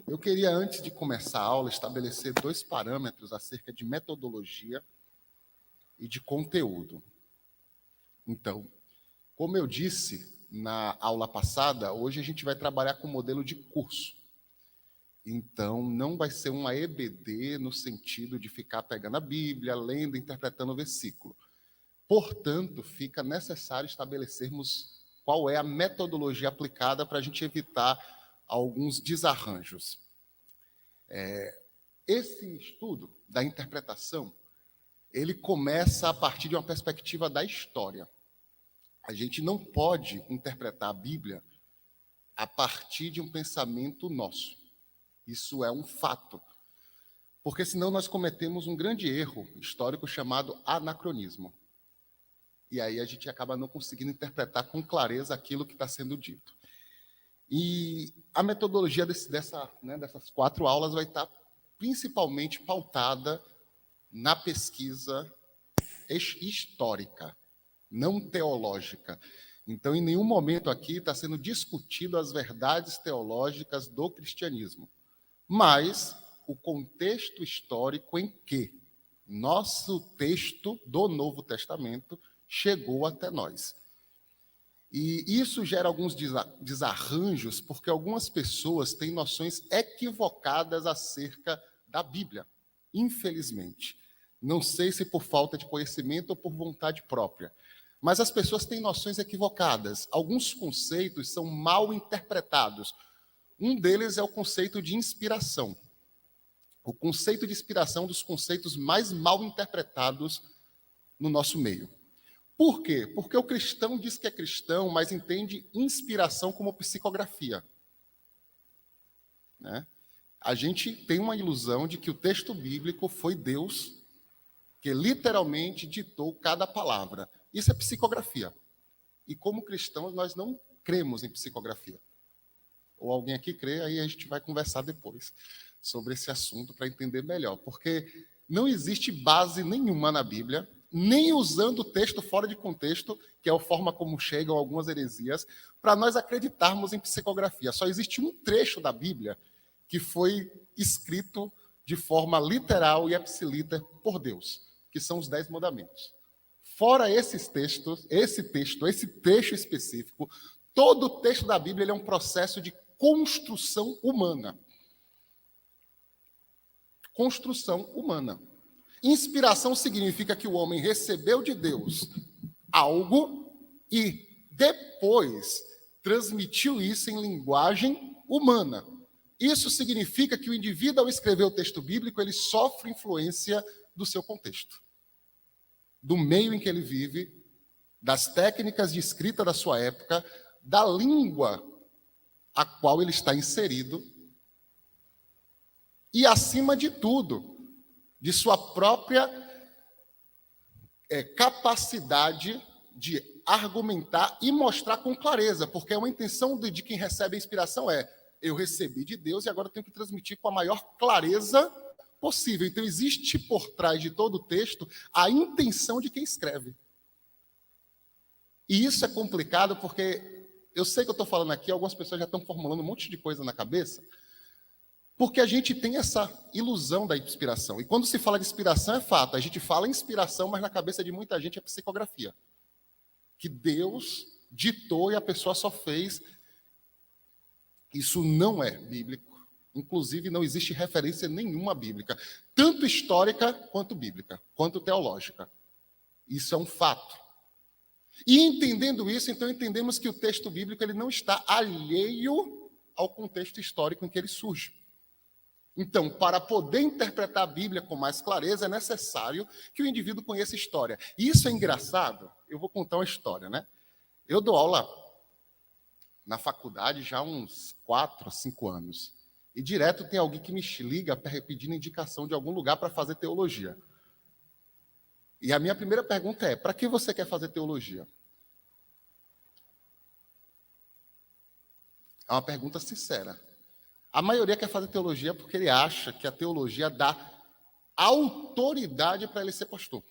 Eu queria, antes de começar a aula, estabelecer 2 parâmetros acerca de metodologia e de conteúdo. Então, como eu disse na aula passada, hoje a gente vai trabalhar com modelo de curso. Então, não vai ser uma EBD no sentido de ficar pegando a Bíblia, lendo, interpretando o versículo. Portanto, fica necessário estabelecermos qual é a metodologia aplicada para a gente evitar alguns desarranjos. Esse estudo da interpretação, ele começa a partir de uma perspectiva da história. A gente não pode interpretar a Bíblia a partir de um pensamento nosso. Isso é um fato. Porque senão nós cometemos um grande erro histórico chamado anacronismo. E aí a gente acaba não conseguindo interpretar com clareza aquilo que está sendo dito. E a metodologia dessas 4 aulas vai estar principalmente pautada na pesquisa histórica, não teológica. Então, em nenhum momento aqui está sendo discutido as verdades teológicas do cristianismo, mas o contexto histórico em que nosso texto do Novo Testamento chegou até nós. E isso gera alguns desarranjos, porque algumas pessoas têm noções equivocadas acerca da Bíblia, infelizmente. Não sei se por falta de conhecimento ou por vontade própria, mas as pessoas têm noções equivocadas. Alguns conceitos são mal interpretados. Um deles é o conceito de inspiração. O conceito de inspiração é um dos conceitos mais mal interpretados no nosso meio. Por quê? Porque o cristão diz que é cristão, mas entende inspiração como psicografia. Né? A gente tem uma ilusão de que o texto bíblico foi Deus que literalmente ditou cada palavra. Isso é psicografia. E como cristãos, nós não cremos em psicografia. Ou alguém aqui crê, aí a gente vai conversar depois sobre esse assunto para entender melhor. Porque não existe base nenhuma na Bíblia, nem usando o texto fora de contexto, que é a forma como chegam algumas heresias, para nós acreditarmos em psicografia. Só existe um trecho da Bíblia que foi escrito de forma literal e ipsiliter por Deus, que são os 10 mandamentos. Fora esses textos, esse trecho específico, todo o texto da Bíblia ele é um processo de construção humana. Construção humana. Inspiração significa que o homem recebeu de Deus algo e depois transmitiu isso em linguagem humana. Isso significa que o indivíduo, ao escrever o texto bíblico, ele sofre influência do seu contexto, do meio em que ele vive, das técnicas de escrita da sua época, da língua a qual ele está inserido e, acima de tudo, de sua própria capacidade de argumentar e mostrar com clareza, porque é uma intenção de quem recebe a inspiração eu recebi de Deus e agora eu tenho que transmitir com a maior clareza possível. Então, existe por trás de todo o texto a intenção de quem escreve. E isso é complicado porque eu sei que eu estou falando aqui, algumas pessoas já estão formulando um monte de coisa na cabeça, porque a gente tem essa ilusão da inspiração. E quando se fala de inspiração, é fato. A gente fala inspiração, mas na cabeça de muita gente é psicografia. Que Deus ditou e a pessoa só fez. Isso não é bíblico. Inclusive, não existe referência nenhuma bíblica, tanto histórica quanto bíblica, quanto teológica. Isso é um fato. E entendendo isso, então entendemos que o texto bíblico ele não está alheio ao contexto histórico em que ele surge. Então, para poder interpretar a Bíblia com mais clareza, é necessário que o indivíduo conheça história. E isso é engraçado. Eu vou contar uma história, né? Eu dou aula na faculdade já há uns 4 a 5 anos. E direto tem alguém que me liga pedindo indicação de algum lugar para fazer teologia. E a minha primeira pergunta é: para que você quer fazer teologia? É uma pergunta sincera. A maioria quer fazer teologia porque ele acha que a teologia dá autoridade para ele ser pastor.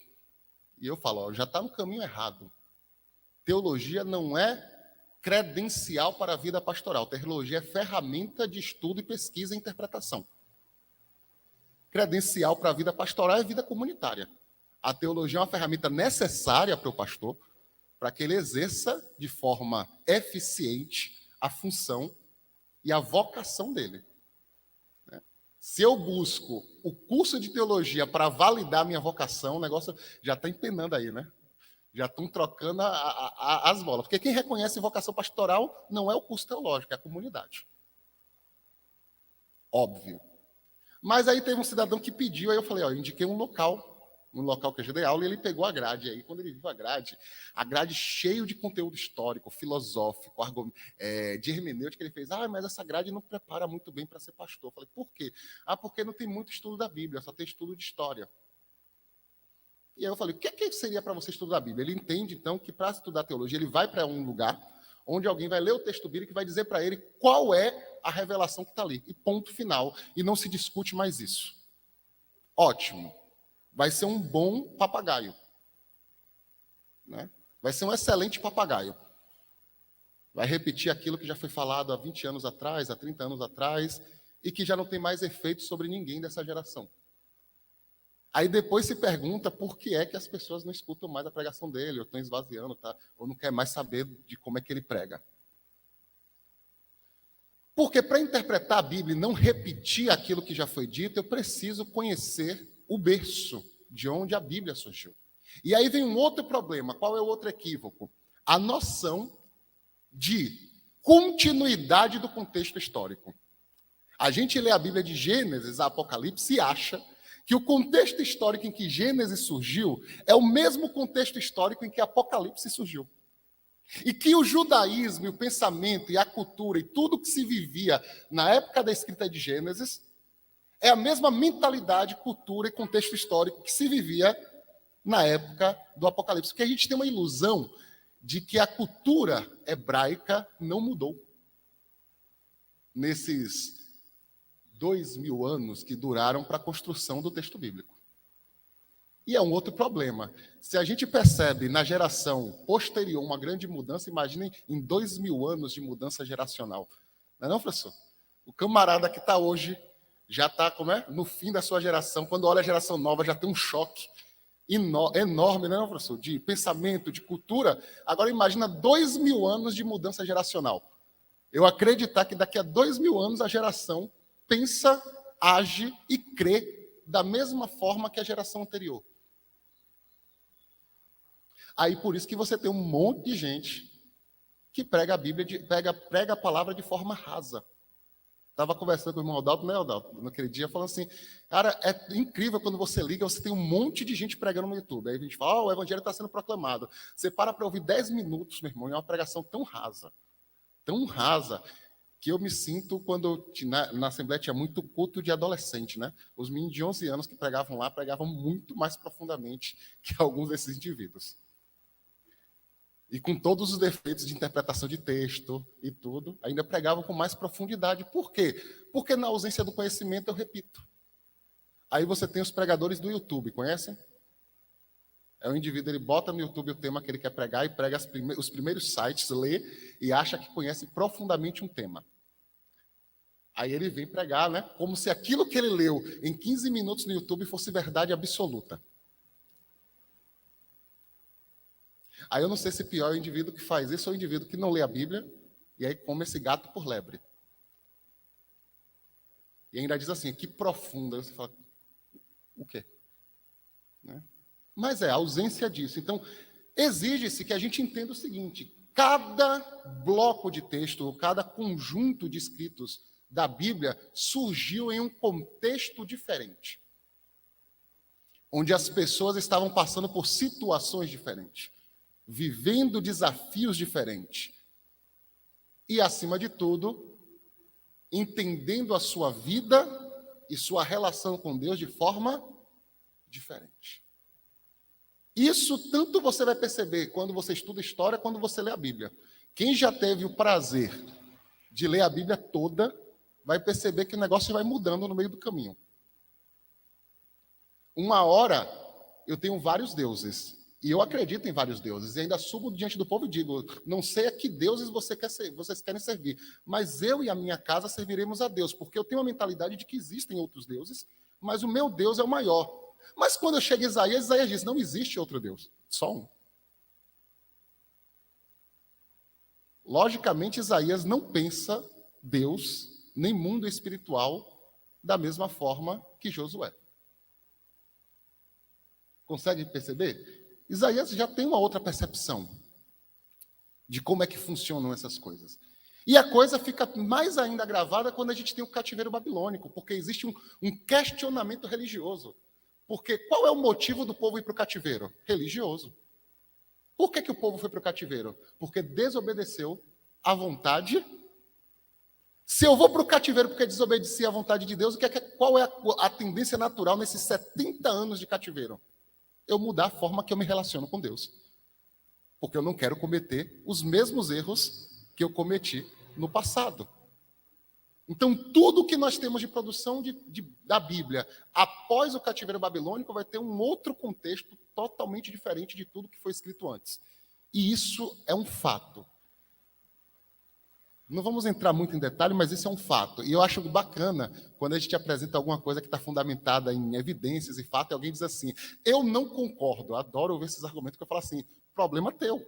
E eu falo, já está no caminho errado. Teologia não é credencial para a vida pastoral. Teologia é ferramenta de estudo e pesquisa e interpretação. Credencial para a vida pastoral é vida comunitária. A teologia é uma ferramenta necessária para o pastor, para que ele exerça de forma eficiente a função e a vocação dele. Se eu busco o curso de teologia para validar minha vocação, o negócio já está empenando aí, né? Já estão trocando as bolas. Porque quem reconhece vocação pastoral não é o curso teológico, é a comunidade. Óbvio. Mas aí teve um cidadão que pediu, aí eu falei, ó, eu indiquei um local que eu já dei aula, e ele pegou a grade. Aí, quando ele viu a grade cheio de conteúdo histórico, filosófico, de hermenêutica, ele fez, mas essa grade não prepara muito bem para ser pastor. Eu falei, por quê? Porque não tem muito estudo da Bíblia, só tem estudo de história. E aí eu falei, o que seria para você estudar a Bíblia? Ele entende, então, que para estudar teologia, ele vai para um lugar onde alguém vai ler o texto bíblico e vai dizer para ele qual é a revelação que está ali. E ponto final. E não se discute mais isso. Ótimo. Vai ser um bom papagaio. Né? Vai ser um excelente papagaio. Vai repetir aquilo que já foi falado há 20 anos atrás, há 30 anos atrás, e que já não tem mais efeito sobre ninguém dessa geração. Aí depois se pergunta por que é que as pessoas não escutam mais a pregação dele, ou estão esvaziando, tá? Ou não quer mais saber de como é que ele prega. Porque para interpretar a Bíblia e não repetir aquilo que já foi dito, eu preciso conhecer o berço de onde a Bíblia surgiu. E aí vem um outro problema. Qual é o outro equívoco? A noção de continuidade do contexto histórico. A gente lê a Bíblia de Gênesis a Apocalipse e acha que o contexto histórico em que Gênesis surgiu é o mesmo contexto histórico em que Apocalipse surgiu. E que o judaísmo, e o pensamento, e a cultura, e tudo que se vivia na época da escrita de Gênesis, é a mesma mentalidade, cultura e contexto histórico que se vivia na época do Apocalipse. Porque a gente tem uma ilusão de que a cultura hebraica não mudou. Nesses 2000 anos que duraram para a construção do texto bíblico. E é um outro problema. Se a gente percebe na geração posterior uma grande mudança, imaginem em 2000 anos de mudança geracional. Não é não, professor? O camarada que está hoje já está no fim da sua geração, quando olha a geração nova já tem um choque enorme, não é, professor? De pensamento, de cultura. Agora imagina 2000 anos de mudança geracional. Eu acreditar que daqui a 2000 anos a geração pensa, age e crê da mesma forma que a geração anterior. Aí por isso que você tem um monte de gente que prega a Bíblia, prega a palavra de forma rasa. Estava conversando com o irmão Adalto, né, Adalto, naquele dia, falando assim, cara, é incrível quando você liga, você tem um monte de gente pregando no YouTube. Aí a gente fala, o evangelho está sendo proclamado. Você para ouvir 10 minutos, meu irmão, é uma pregação tão rasa, que eu me sinto quando na Assembleia tinha muito culto de adolescente, né? Os meninos de 11 anos que pregavam lá, pregavam muito mais profundamente que alguns desses indivíduos. E com todos os defeitos de interpretação de texto e tudo, ainda pregavam com mais profundidade. Por quê? Porque na ausência do conhecimento, eu repito. Aí você tem os pregadores do YouTube, conhecem? É o indivíduo, ele bota no YouTube o tema que ele quer pregar e prega os primeiros sites, lê e acha que conhece profundamente um tema. Aí ele vem pregar, né? Como se aquilo que ele leu em 15 minutos no YouTube fosse verdade absoluta. Aí eu não sei se pior é o indivíduo que faz isso ou o indivíduo que não lê a Bíblia e aí come esse gato por lebre. E ainda diz assim, que profundo. Aí você fala, o quê? Né? Mas é a ausência disso. Então, exige-se que a gente entenda o seguinte, cada bloco de texto, cada conjunto de escritos da Bíblia surgiu em um contexto diferente, onde as pessoas estavam passando por situações diferentes, vivendo desafios diferentes. E, acima de tudo, entendendo a sua vida e sua relação com Deus de forma diferente. Isso tanto você vai perceber quando você estuda história, quando você lê a Bíblia. Quem já teve o prazer de ler a Bíblia toda, vai perceber que o negócio vai mudando no meio do caminho. Uma hora, eu tenho vários deuses. E eu acredito em vários deuses, e ainda subo diante do povo e digo, não sei a que deuses vocês querem servir, mas eu e a minha casa serviremos a Deus, porque eu tenho a mentalidade de que existem outros deuses, mas o meu Deus é o maior. Mas quando eu chego em Isaías, Isaías diz, não existe outro Deus, só um. Logicamente, Isaías não pensa Deus, nem mundo espiritual, da mesma forma que Josué. Consegue perceber? Isaías já tem uma outra percepção de como é que funcionam essas coisas. E a coisa fica mais ainda agravada quando a gente tem o cativeiro babilônico, porque existe um questionamento religioso. Porque qual é o motivo do povo ir para o cativeiro? Religioso. Por que o povo foi para o cativeiro? Porque desobedeceu à vontade. Se eu vou para o cativeiro porque desobedeci à vontade de Deus, qual é a tendência natural nesses 70 anos de cativeiro? Eu mudar a forma que eu me relaciono com Deus. Porque eu não quero cometer os mesmos erros que eu cometi no passado. Então, tudo que nós temos de produção da Bíblia após o cativeiro babilônico vai ter um outro contexto totalmente diferente de tudo que foi escrito antes. E isso é um fato. Não vamos entrar muito em detalhe, mas isso é um fato. E eu acho bacana quando a gente apresenta alguma coisa que está fundamentada em evidências e fatos, e alguém diz assim, eu não concordo. Eu adoro ouvir esses argumentos que eu falo assim, problema teu.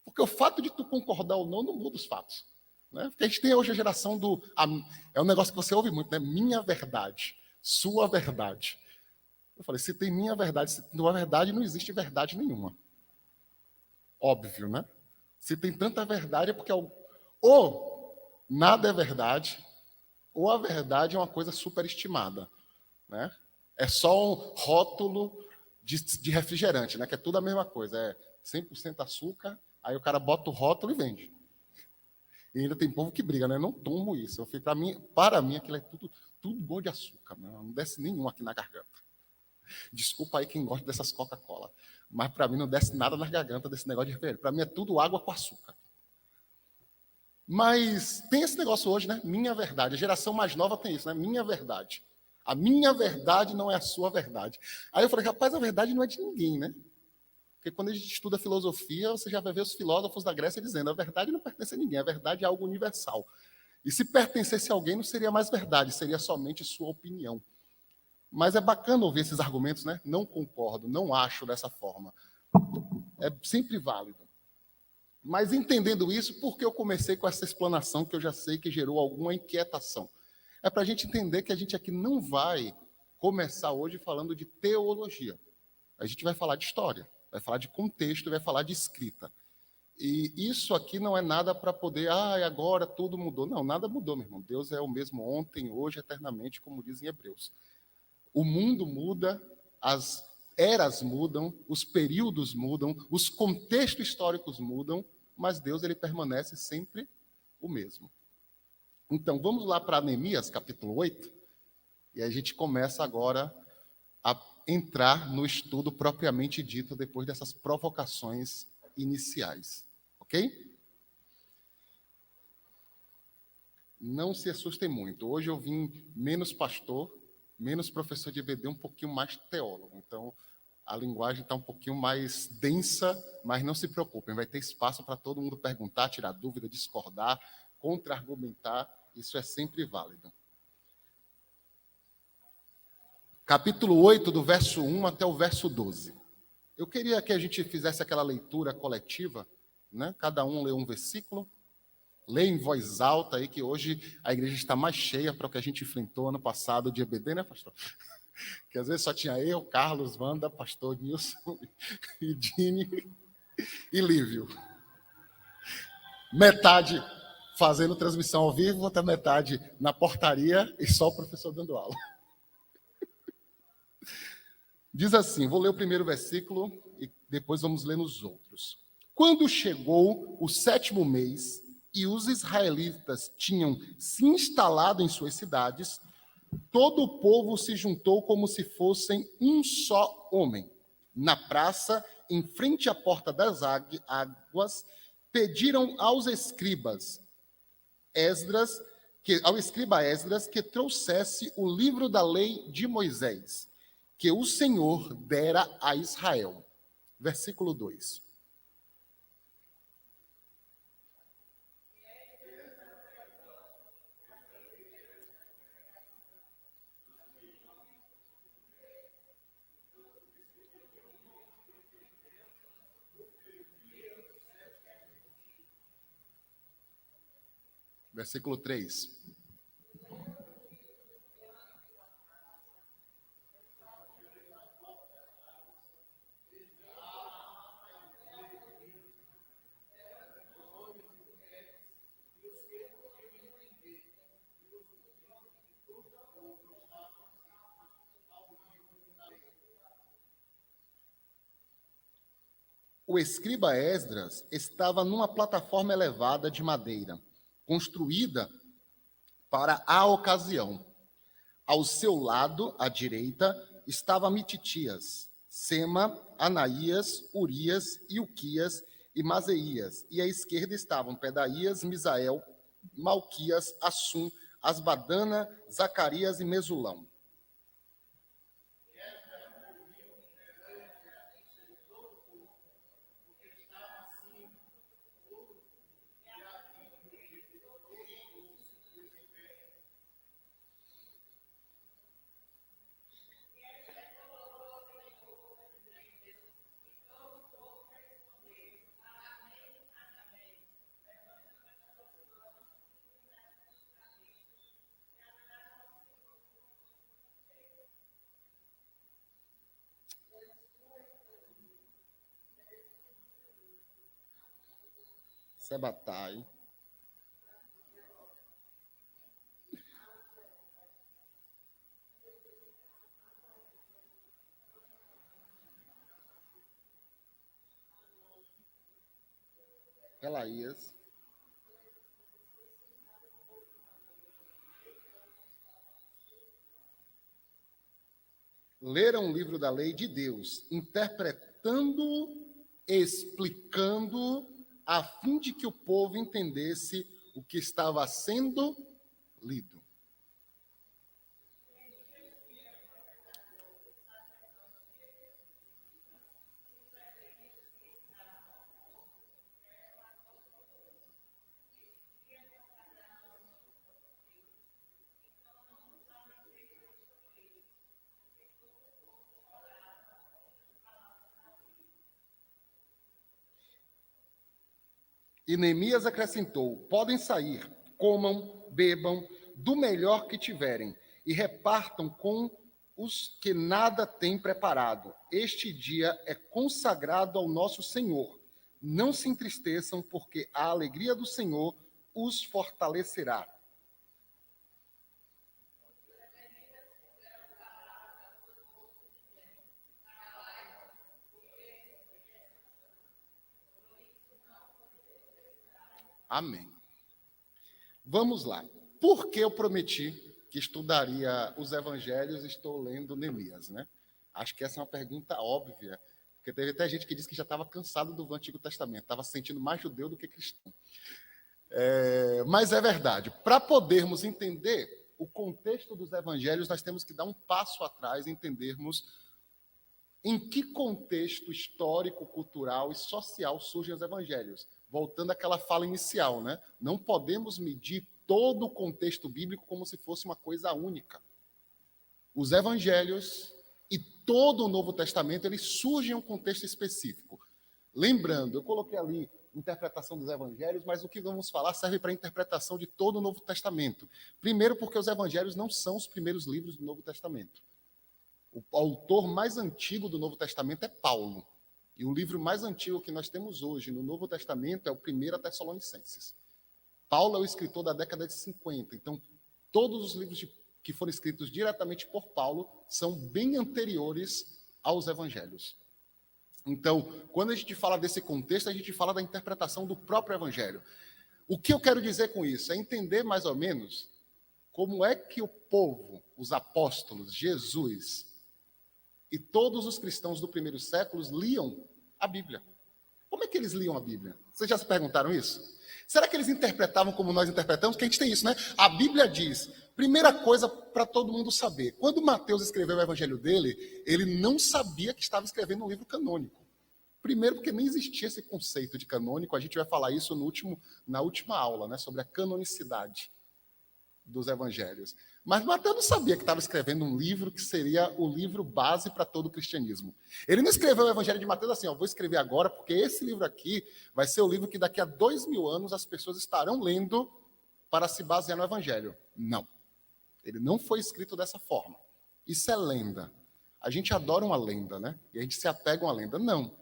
Porque o fato de tu concordar ou não muda os fatos. Né? Porque a gente tem hoje a geração é um negócio que você ouve muito, né? Minha verdade, sua verdade. Eu falei, se tem minha verdade, se tua verdade, não existe verdade nenhuma. Óbvio, né? Se tem tanta verdade é porque ou nada é verdade, ou a verdade é uma coisa superestimada. Né? É só um rótulo de refrigerante, né? Que é tudo a mesma coisa. É 100% açúcar, aí o cara bota o rótulo e vende. E ainda tem povo que briga, né? Eu não tomo isso. Para mim, aquilo é tudo bom de açúcar. Não desce nenhum aqui na garganta. Desculpa aí quem gosta dessas Coca-Cola. Mas para mim não desce nada na garganta desse negócio de refrigerante. Para mim é tudo água com açúcar. Mas tem esse negócio hoje, né? Minha verdade. A geração mais nova tem isso, né? Minha verdade. A minha verdade não é a sua verdade. Aí eu falei, rapaz, a verdade não é de ninguém, né? Porque quando a gente estuda filosofia, você já vai ver os filósofos da Grécia dizendo a verdade não pertence a ninguém, a verdade é algo universal. E se pertencesse a alguém, não seria mais verdade, seria somente sua opinião. Mas é bacana ouvir esses argumentos, né? Não concordo, não acho dessa forma. É sempre válido. Mas entendendo isso, por que eu comecei com essa explanação que eu já sei que gerou alguma inquietação? É para a gente entender que a gente aqui não vai começar hoje falando de teologia. A gente vai falar de história. Vai falar de contexto, vai falar de escrita. E isso aqui não é nada para poder, agora tudo mudou. Não, nada mudou, meu irmão. Deus é o mesmo ontem, hoje, eternamente, como dizem Hebreus. O mundo muda, as eras mudam, os períodos mudam, os contextos históricos mudam, mas Deus ele permanece sempre o mesmo. Então, vamos lá para Neemias, capítulo 8, e a gente começa agora a entrar no estudo propriamente dito depois dessas provocações iniciais. Ok? Não se assustem muito. Hoje eu vim menos pastor, menos professor de EBD, um pouquinho mais teólogo. Então, a linguagem está um pouquinho mais densa, mas não se preocupem, vai ter espaço para todo mundo perguntar, tirar dúvida, discordar, contra-argumentar. Isso é sempre válido. Capítulo 8, do verso 1 até o verso 12. Eu queria que a gente fizesse aquela leitura coletiva, né? Cada um lê um versículo, lê em voz alta aí, que hoje a igreja está mais cheia para o que a gente enfrentou ano passado de EBD, né, pastor? Que às vezes só tinha eu, Carlos, Wanda, pastor Nilson e Dini e Lívio. Metade fazendo transmissão ao vivo, outra metade na portaria e só o professor dando aula. Diz assim, vou ler o primeiro versículo e depois vamos ler nos outros. Quando chegou o 7º mês e os israelitas tinham se instalado em suas cidades, todo o povo se juntou como se fossem um só homem. Na praça, em frente à porta das águas, pediram aos escribas ao escriba Esdras que trouxesse o livro da lei de Moisés, que o Senhor dera a Israel. versículo 2. Versículo 3. O escriba Esdras estava numa plataforma elevada de madeira, construída para a ocasião. Ao seu lado, à direita, estava Mititias, Sema, Anaías, Urias, Ilquias e Mazeías. E à esquerda estavam Pedaías, Misael, Malquias, Assum, Asbadana, Zacarias e Mesulão. Sebatai. Pelaías. Leram o livro da lei de Deus, interpretando, explicando, a fim de que o povo entendesse o que estava sendo lido. E Neemias acrescentou: podem sair, comam, bebam, do melhor que tiverem, e repartam com os que nada têm preparado. Este dia é consagrado ao nosso Senhor. Não se entristeçam, porque a alegria do Senhor os fortalecerá. Amém. Vamos lá. Por que eu prometi que estudaria os evangelhos e estou lendo Neemias, né? Acho que essa é uma pergunta óbvia, porque teve até gente que disse que já estava cansado do Antigo Testamento, estava se sentindo mais judeu do que cristão. Mas é verdade. Para podermos entender o contexto dos evangelhos, nós temos que dar um passo atrás e entendermos em que contexto histórico, cultural e social surgem os evangelhos. Voltando àquela fala inicial, né? Não podemos medir todo o contexto bíblico como se fosse uma coisa única. Os evangelhos e todo o Novo Testamento, eles surgem em um contexto específico. Lembrando, eu coloquei ali interpretação dos evangelhos, mas o que vamos falar serve para a interpretação de todo o Novo Testamento. Primeiro, porque os evangelhos não são os primeiros livros do Novo Testamento. O autor mais antigo do Novo Testamento é Paulo. E o livro mais antigo que nós temos hoje no Novo Testamento é o 1 Tessalonicenses. Paulo é o escritor da década de 50. Então, todos os livros que foram escritos diretamente por Paulo são bem anteriores aos evangelhos. Então, quando a gente fala desse contexto, a gente fala da interpretação do próprio evangelho. O que eu quero dizer com isso? É entender mais ou menos como é que o povo, os apóstolos, Jesus e todos os cristãos do primeiro século liam a Bíblia. Como é que eles liam a Bíblia? Vocês já se perguntaram isso? Será que eles interpretavam como nós interpretamos? Porque a gente tem isso, né? A Bíblia diz, primeira coisa para todo mundo saber, quando Mateus escreveu o evangelho dele, ele não sabia que estava escrevendo um livro canônico. Primeiro, porque nem existia esse conceito de canônico, a gente vai falar isso na última aula, né, sobre a canonicidade dos evangelhos. Mas Mateus não sabia que estava escrevendo um livro que seria o livro base para todo o cristianismo. Ele não escreveu o evangelho de Mateus assim, vou escrever agora, porque esse livro aqui vai ser o livro que daqui a 2000 anos as pessoas estarão lendo para se basear no evangelho. Não. Ele não foi escrito dessa forma. Isso é lenda. A gente adora uma lenda, né? E a gente se apega a uma lenda. Não.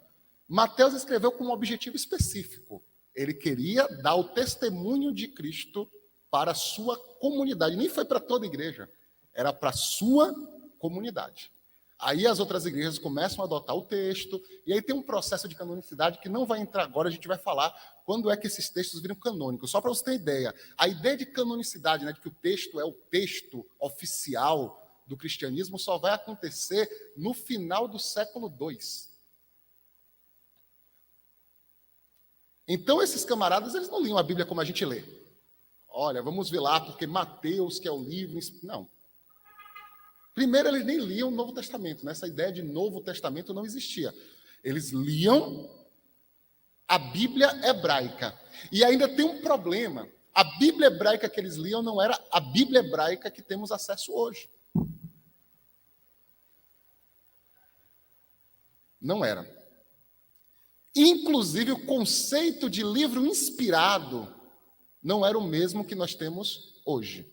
Mateus escreveu com um objetivo específico. Ele queria dar o testemunho de Cristo para a sua comunidade. Nem foi para toda a igreja. Era para a sua comunidade. Aí as outras igrejas começam a adotar o texto, e aí tem um processo de canonicidade que não vai entrar agora, a gente vai falar quando é que esses textos viram canônicos. Só para você ter ideia, a ideia de canonicidade, né, de que o texto é o texto oficial do cristianismo, só vai acontecer no final do século II. Então esses camaradas, eles não liam a Bíblia como a gente lê. Olha, vamos ver lá, porque Mateus, que é o livro... Não. Primeiro, eles nem liam o Novo Testamento, né? Essa ideia de Novo Testamento não existia. Eles liam a Bíblia hebraica. E ainda tem um problema. A Bíblia hebraica que eles liam não era a Bíblia hebraica que temos acesso hoje. Não era. Inclusive, o conceito de livro inspirado não era o mesmo que nós temos hoje.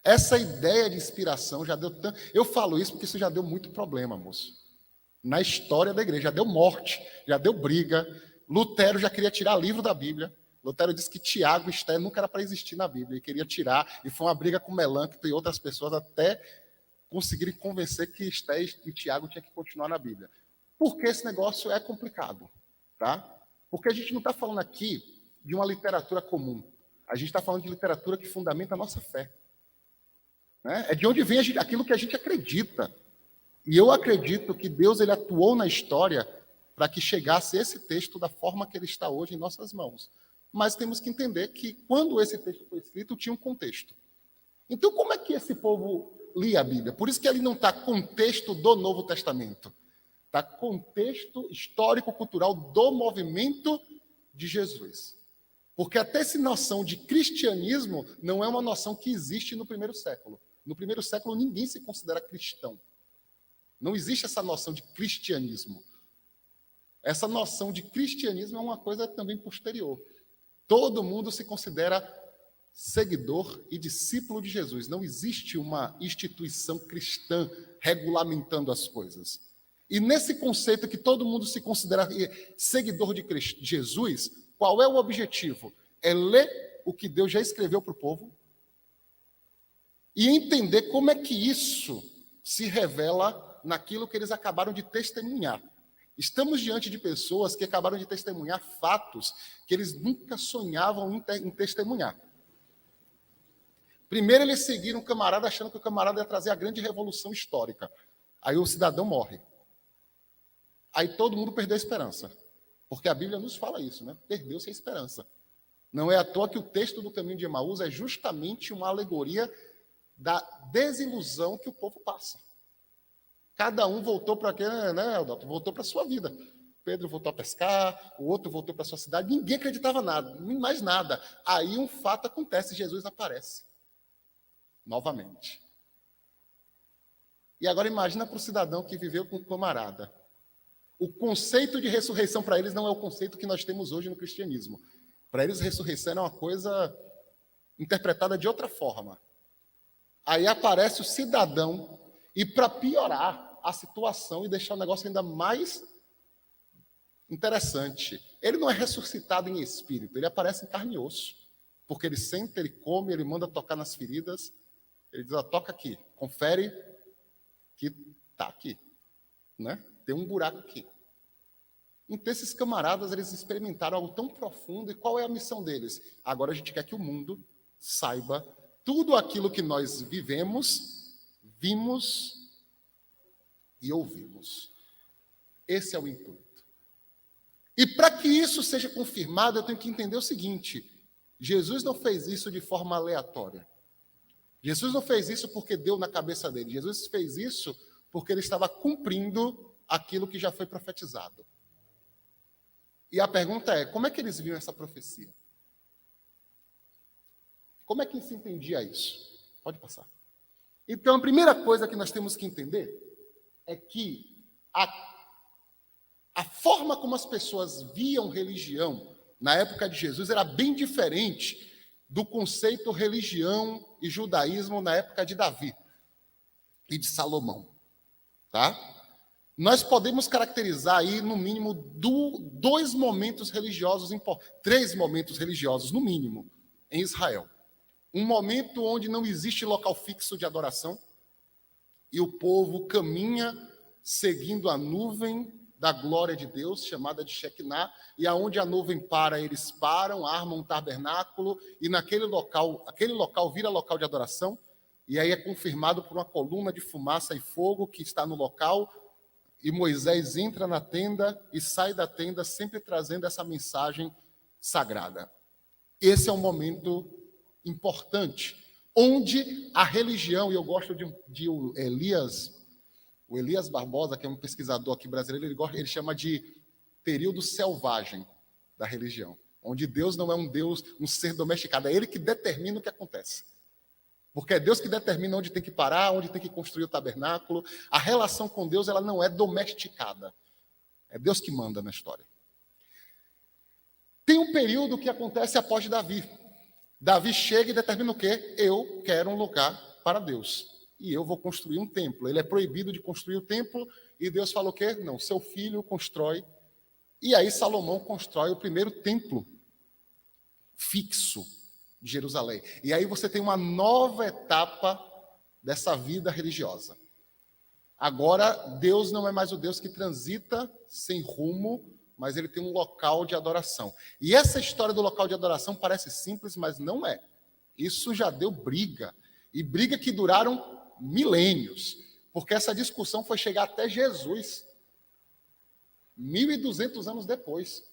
Essa ideia de inspiração já deu tanto... Eu falo isso porque isso já deu muito problema, moço. Na história da igreja, já deu morte, já deu briga. Lutero já queria tirar livro da Bíblia. Lutero disse que Tiago e Esté nunca era para existir na Bíblia. Ele queria tirar, e foi uma briga com Melancto e outras pessoas até conseguirem convencer que Esté e Tiago tinham que continuar na Bíblia. Porque esse negócio é complicado, tá? Porque a gente não está falando aqui de uma literatura comum. A gente está falando de literatura que fundamenta a nossa fé. Né? É de onde vem aquilo que a gente acredita. E eu acredito que Deus ele atuou na história para que chegasse esse texto da forma que ele está hoje em nossas mãos. Mas temos que entender que quando esse texto foi escrito, tinha um contexto. Então, como é que esse povo lia a Bíblia? Por isso que ele não está contexto do Novo Testamento. Está contexto histórico-cultural do movimento de Jesus. Porque até essa noção de cristianismo não é uma noção que existe no primeiro século. No primeiro século, ninguém se considera cristão. Não existe essa noção de cristianismo. Essa noção de cristianismo é uma coisa também posterior. Todo mundo se considera seguidor e discípulo de Jesus. Não existe uma instituição cristã regulamentando as coisas. E nesse conceito que todo mundo se considera seguidor de Jesus, qual é o objetivo? É ler o que Deus já escreveu para o povo e entender como é que isso se revela naquilo que eles acabaram de testemunhar. Estamos diante de pessoas que acabaram de testemunhar fatos que eles nunca sonhavam em testemunhar. Primeiro, eles seguiram o camarada achando que o camarada ia trazer a grande revolução histórica. Aí o cidadão morre. Aí todo mundo perdeu a esperança. Porque a Bíblia nos fala isso, né? Perdeu-se a esperança. Não é à toa que o texto do Caminho de Emaús é justamente uma alegoria da desilusão que o povo passa. Cada um voltou para quê, né, Adalto? Voltou para a sua vida. Pedro voltou a pescar, o outro voltou para a sua cidade. Ninguém acreditava nada, nem mais nada. Aí um fato acontece, Jesus aparece. Novamente. E agora imagina para o cidadão que viveu com o camarada. O conceito de ressurreição para eles não é o conceito que nós temos hoje no cristianismo. Para eles, ressurreição é uma coisa interpretada de outra forma. Aí aparece o cidadão e, para piorar a situação e deixar o negócio ainda mais interessante, ele não é ressuscitado em espírito, ele aparece em carne e osso. Porque ele senta, ele come, ele manda tocar nas feridas. Ele diz, toca aqui, confere que está aqui. Né? Tem um buraco aqui. Então, esses camaradas, eles experimentaram algo tão profundo. E qual é a missão deles? Agora a gente quer que o mundo saiba tudo aquilo que nós vivemos, vimos e ouvimos. Esse é o intuito. E para que isso seja confirmado, eu tenho que entender o seguinte: Jesus não fez isso de forma aleatória. Jesus não fez isso porque deu na cabeça dele. Jesus fez isso porque ele estava cumprindo aquilo que já foi profetizado. E a pergunta é, como é que eles viam essa profecia? Como é que se entendia isso? Pode passar. Então, a primeira coisa que nós temos que entender é que a forma como as pessoas viam religião na época de Jesus era bem diferente do conceito religião e judaísmo na época de Davi e de Salomão. Tá? Nós podemos caracterizar aí, no mínimo, três momentos religiosos, no mínimo, em Israel. Um momento onde não existe local fixo de adoração e o povo caminha seguindo a nuvem da glória de Deus, chamada de Shekinah, e aonde a nuvem para, eles param, armam um tabernáculo, e aquele local vira local de adoração, e aí é confirmado por uma coluna de fumaça e fogo que está no local, e Moisés entra na tenda e sai da tenda, sempre trazendo essa mensagem sagrada. Esse é um momento importante, onde a religião, e eu gosto de o Elias Barbosa, que é um pesquisador aqui brasileiro, ele chama de período selvagem da religião, onde Deus não é um Deus, um ser domesticado, é Ele que determina o que acontece. Porque é Deus que determina onde tem que parar, onde tem que construir o tabernáculo. A relação com Deus, ela não é domesticada. É Deus que manda na história. Tem um período que acontece após Davi. Davi chega e determina o quê? Eu quero um lugar para Deus. E eu vou construir um templo. Ele é proibido de construir o templo. E Deus fala o quê? Não, seu filho constrói. E aí Salomão constrói o primeiro templo fixo de Jerusalém. E aí você tem uma nova etapa dessa vida religiosa. Agora, Deus não é mais o Deus que transita sem rumo, mas ele tem um local de adoração. E essa história do local de adoração parece simples, mas não é. Isso já deu briga. E briga que duraram milênios. Porque essa discussão foi chegar até Jesus. 1.200 anos depois.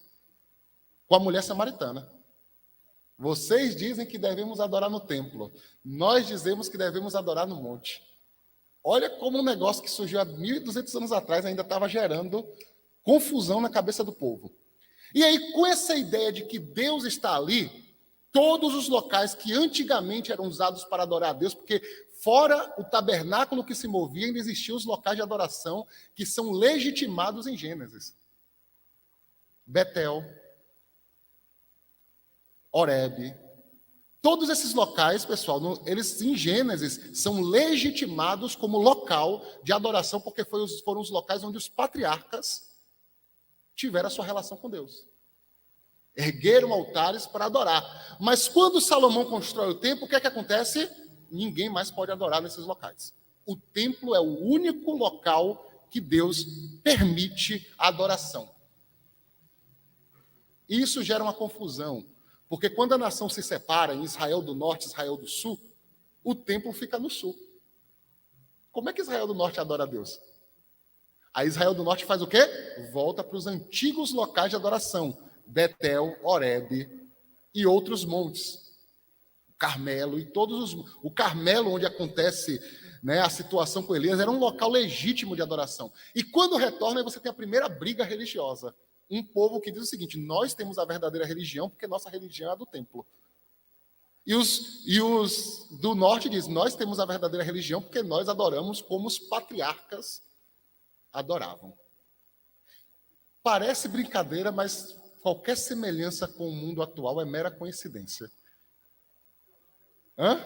Com a mulher samaritana. Vocês dizem que devemos adorar no templo. Nós dizemos que devemos adorar no monte. Olha como um negócio que surgiu há 1.200 anos atrás ainda estava gerando confusão na cabeça do povo. E aí, com essa ideia de que Deus está ali, todos os locais que antigamente eram usados para adorar a Deus, porque fora o tabernáculo que se movia, ainda existiam os locais de adoração que são legitimados em Gênesis. Betel, Horebe. Todos esses locais, pessoal, eles em Gênesis são legitimados como local de adoração, porque foram os locais onde os patriarcas tiveram a sua relação com Deus. Ergueram altares para adorar. Mas quando Salomão constrói o templo, o que é que acontece? Ninguém mais pode adorar nesses locais. O templo é o único local que Deus permite a adoração. Isso gera uma confusão, porque quando a nação se separa em Israel do Norte e Israel do Sul, o templo fica no Sul. Como é que Israel do Norte adora a Deus? Aí Israel do Norte faz o quê? Volta para os antigos locais de adoração. Betel, Horebe e outros montes. O Carmelo e todos os... O Carmelo, onde acontece, né, a situação com Elias, era um local legítimo de adoração. E quando retorna, você tem a primeira briga religiosa. Um povo que diz o seguinte: nós temos a verdadeira religião porque nossa religião é a do templo. E os do norte dizem: nós temos a verdadeira religião porque nós adoramos como os patriarcas adoravam. Parece brincadeira, mas qualquer semelhança com o mundo atual é mera coincidência. Hã?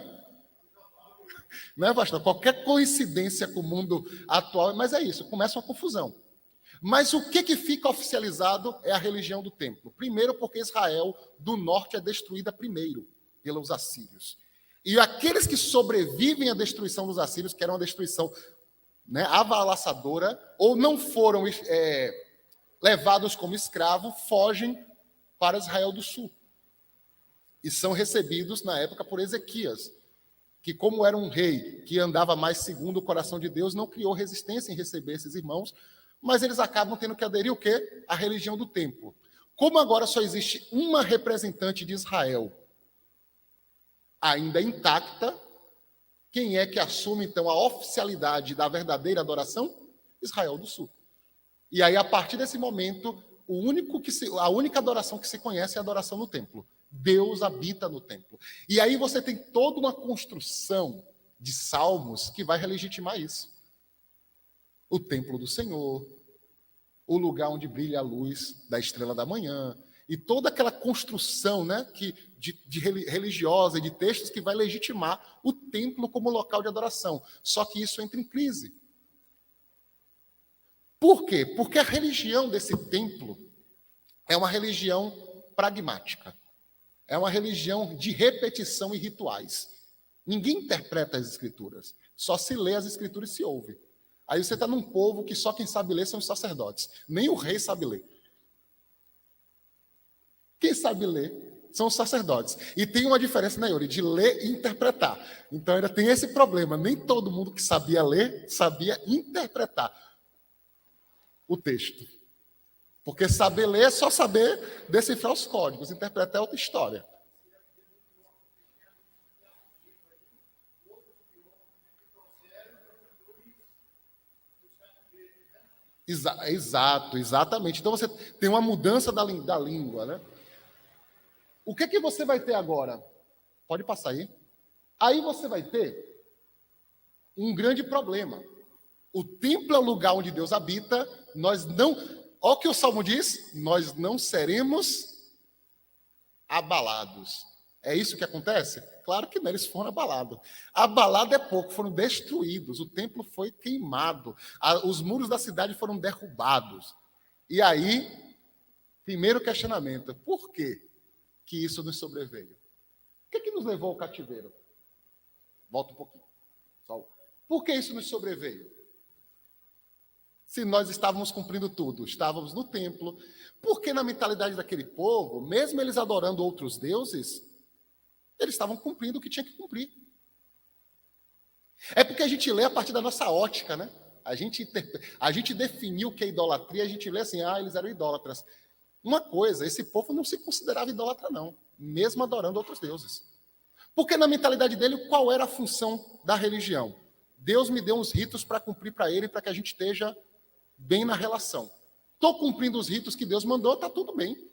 Não é, pastor? Qualquer coincidência com o mundo atual, mas é isso, começa uma confusão. Mas o que fica oficializado é a religião do templo. Primeiro, porque Israel do norte é destruída primeiro pelos assírios. E aqueles que sobrevivem à destruição dos assírios, que era uma destruição, né, avalaçadora, ou não foram levados como escravos, fogem para Israel do Sul. E são recebidos, na época, por Ezequias, que, como era um rei que andava mais segundo o coração de Deus, não criou resistência em receber esses irmãos, mas eles acabam tendo que aderir o quê? A religião do templo. Como agora só existe uma representante de Israel ainda intacta, quem é que assume, então, a oficialidade da verdadeira adoração? Israel do Sul. E aí, a partir desse momento, a única adoração que se conhece é a adoração no templo. Deus habita no templo. E aí você tem toda uma construção de salmos que vai legitimar isso. O templo do Senhor, o lugar onde brilha a luz da estrela da manhã, e toda aquela construção, né, religiosa e de textos que vai legitimar o templo como local de adoração. Só que isso entra em crise. Por quê? Porque a religião desse templo é uma religião pragmática. É uma religião de repetição e rituais. Ninguém interpreta as escrituras. Só se lê as escrituras e se ouve. Aí você está num povo que só quem sabe ler são os sacerdotes. Nem o rei sabe ler. Quem sabe ler são os sacerdotes. E tem uma diferença, né, Yuri, de ler e interpretar. Então ainda tem esse problema. Nem todo mundo que sabia ler, sabia interpretar o texto. Porque saber ler é só saber decifrar os códigos. Interpretar é outra história. Exato, exatamente. Então você tem uma mudança da língua, né? O que você vai ter agora? Pode passar aí. Aí você vai ter um grande problema. O templo é o lugar onde Deus habita. Nós não... Olha o que o Salmo diz. Nós não seremos abalados. É isso que acontece? Claro que não, eles foram abalados. Abalado é pouco, foram destruídos. O templo foi queimado. Os muros da cidade foram derrubados. E aí, primeiro questionamento. Por quê que isso nos sobreveio? O que nos levou ao cativeiro? Volta um pouquinho. Por que isso nos sobreveio? Se nós estávamos cumprindo tudo, estávamos no templo, porque na mentalidade daquele povo, mesmo eles adorando outros deuses, eles estavam cumprindo o que tinha que cumprir. É porque a gente lê a partir da nossa ótica, né? A gente definiu o que é idolatria, a gente lê assim, eles eram idólatras. Uma coisa, esse povo não se considerava idólatra, não, mesmo adorando outros deuses. Porque na mentalidade dele, qual era a função da religião? Deus me deu uns ritos para cumprir para ele, para que a gente esteja bem na relação. Estou cumprindo os ritos que Deus mandou, está tudo bem.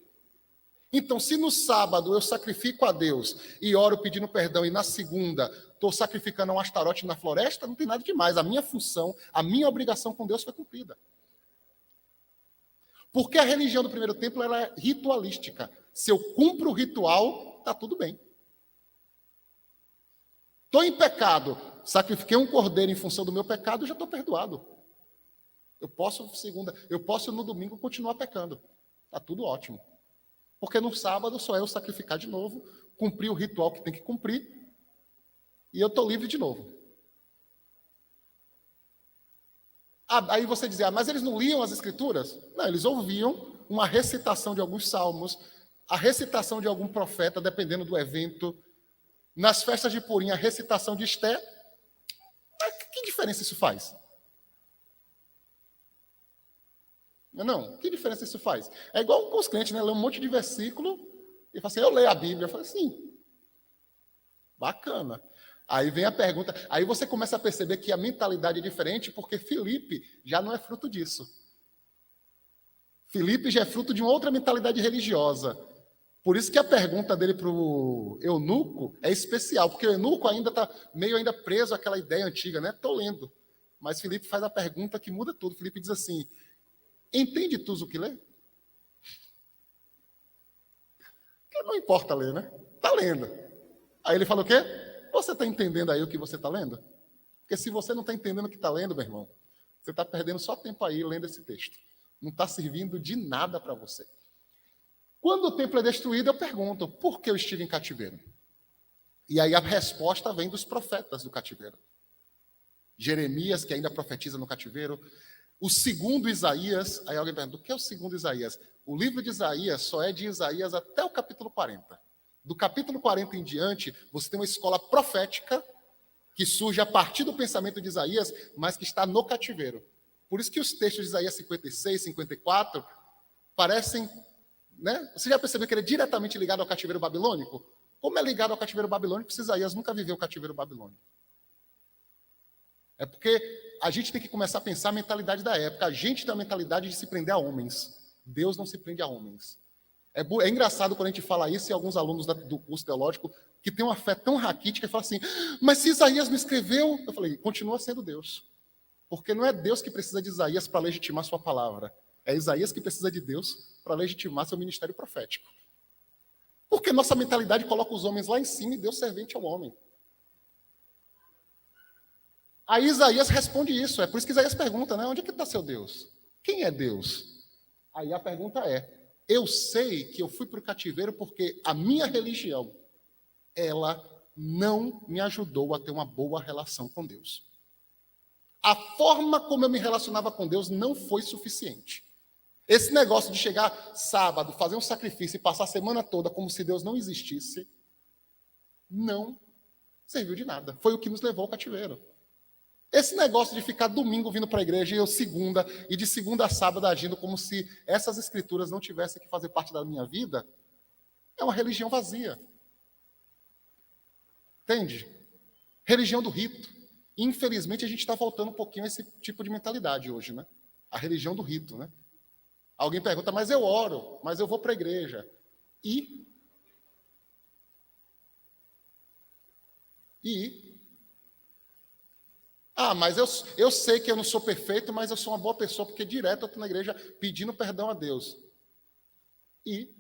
Então, se no sábado eu sacrifico a Deus e oro pedindo perdão, e na segunda estou sacrificando um astarote na floresta, não tem nada demais. A minha função, a minha obrigação com Deus foi cumprida. Porque a religião do primeiro templo ela é ritualística. Se eu cumpro o ritual, está tudo bem. Estou em pecado, sacrifiquei um cordeiro em função do meu pecado, já estou perdoado. Eu posso no domingo continuar pecando. Está tudo ótimo. Porque no sábado só eu sacrificar de novo, cumprir o ritual que tem que cumprir, e eu estou livre de novo. Aí você dizia, mas eles não liam as escrituras? Não, eles ouviam uma recitação de alguns salmos, a recitação de algum profeta, dependendo do evento. Nas festas de Purim, a recitação de Esté. Mas que diferença isso faz? Não, que diferença isso faz? É igual com os crentes, né? Lê um monte de versículo e fala assim, eu leio a Bíblia. Eu falo assim, bacana. Aí vem a pergunta, aí você começa a perceber que a mentalidade é diferente, porque Filipe já não é fruto disso. Filipe já é fruto de uma outra mentalidade religiosa. Por isso que a pergunta dele para o eunuco é especial, porque o eunuco ainda está meio ainda preso àquela ideia antiga, né? Estou lendo. Mas Filipe faz a pergunta que muda tudo. Filipe diz assim, entende tu o que lê? Porque não importa ler, né? Está lendo. Aí ele fala o quê? Você está entendendo aí o que você está lendo? Porque se você não está entendendo o que está lendo, meu irmão, você está perdendo só tempo aí lendo esse texto. Não está servindo de nada para você. Quando o templo é destruído, eu pergunto, por que eu estive em cativeiro? E aí a resposta vem dos profetas do cativeiro. Jeremias, que ainda profetiza no cativeiro. O segundo Isaías, aí alguém pergunta, o que é o segundo Isaías? O livro de Isaías só é de Isaías até o capítulo 40. Do capítulo 40 em diante, você tem uma escola profética que surge a partir do pensamento de Isaías, mas que está no cativeiro. Por isso que os textos de Isaías 56, 54 parecem, né? Você já percebeu que ele é diretamente ligado ao cativeiro babilônico? Como é ligado ao cativeiro babilônico se Isaías nunca viveu o cativeiro babilônico? É porque a gente tem que começar a pensar a mentalidade da época. A gente tem a mentalidade de se prender a homens. Deus não se prende a homens. É engraçado quando a gente fala isso e alguns alunos do curso teológico que têm uma fé tão raquítica e falam assim, mas se Isaías não escreveu... Eu falei, continua sendo Deus. Porque não é Deus que precisa de Isaías para legitimar sua palavra. É Isaías que precisa de Deus para legitimar seu ministério profético. Porque nossa mentalidade coloca os homens lá em cima e Deus servente ao homem. Aí Isaías responde isso. É por isso que Isaías pergunta, né? Onde é que está seu Deus? Quem é Deus? Aí a pergunta é, eu sei que eu fui para o cativeiro porque a minha religião, ela não me ajudou a ter uma boa relação com Deus. A forma como eu me relacionava com Deus não foi suficiente. Esse negócio de chegar sábado, fazer um sacrifício e passar a semana toda como se Deus não existisse, não serviu de nada. Foi o que nos levou ao cativeiro. Esse negócio de ficar domingo vindo para a igreja e eu segunda, e de segunda a sábado agindo como se essas escrituras não tivessem que fazer parte da minha vida, é uma religião vazia. Entende? Religião do rito. Infelizmente, a gente está voltando um pouquinho a esse tipo de mentalidade hoje, né? A religião do rito, né? Alguém pergunta, mas eu oro, mas eu vou para a igreja. E? Mas eu sei que eu não sou perfeito, mas eu sou uma boa pessoa, porque direto eu estou na igreja pedindo perdão a Deus. E?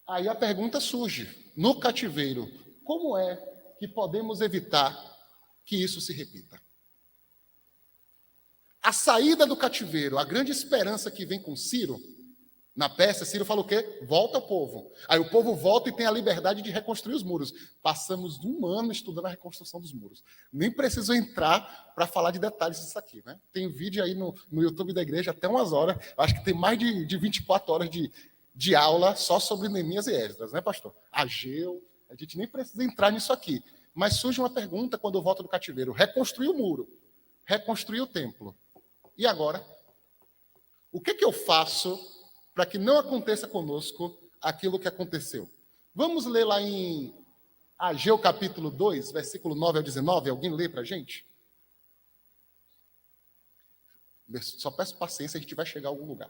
Aí a pergunta surge, no cativeiro, como é que podemos evitar que isso se repita? A saída do cativeiro, a grande esperança que vem com Ciro, na Pérsia, Ciro fala o quê? Volta ao povo. Aí o povo volta e tem a liberdade de reconstruir os muros. Passamos um ano estudando a reconstrução dos muros. Nem preciso entrar para falar de detalhes disso aqui, né? Tem vídeo aí no YouTube da igreja até umas horas. Acho que tem mais de 24 horas de aula só sobre Neemias e Esdras, né, pastor? Ageu, a gente nem precisa entrar nisso aqui. Mas surge uma pergunta quando eu volto do cativeiro. Reconstruir o muro, reconstruir o templo. E agora? O que eu faço para que não aconteça conosco aquilo que aconteceu? Vamos ler lá em Ageu capítulo 2, versículo 9 ao 19. Alguém lê para a gente? Só peço paciência, a gente vai chegar a algum lugar.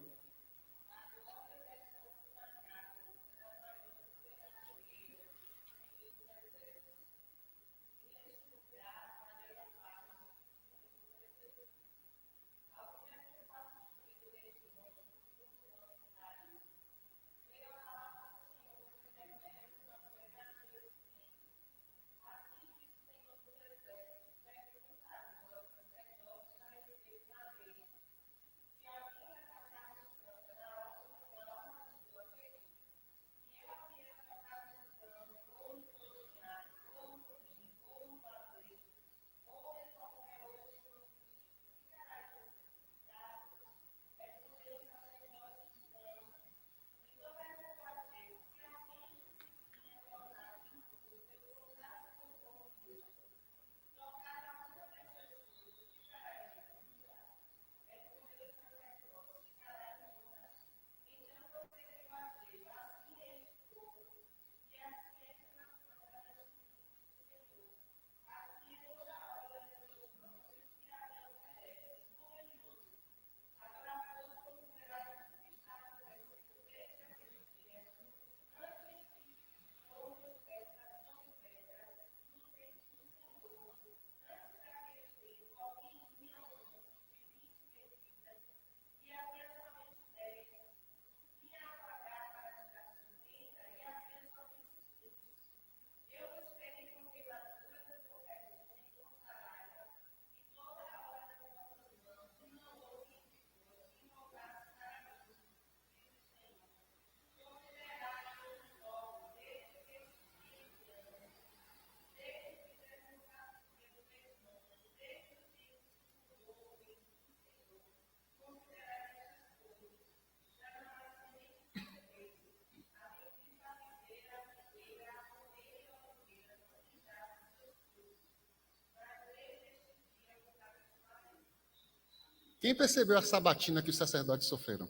Quem percebeu a sabatina que os sacerdotes sofreram?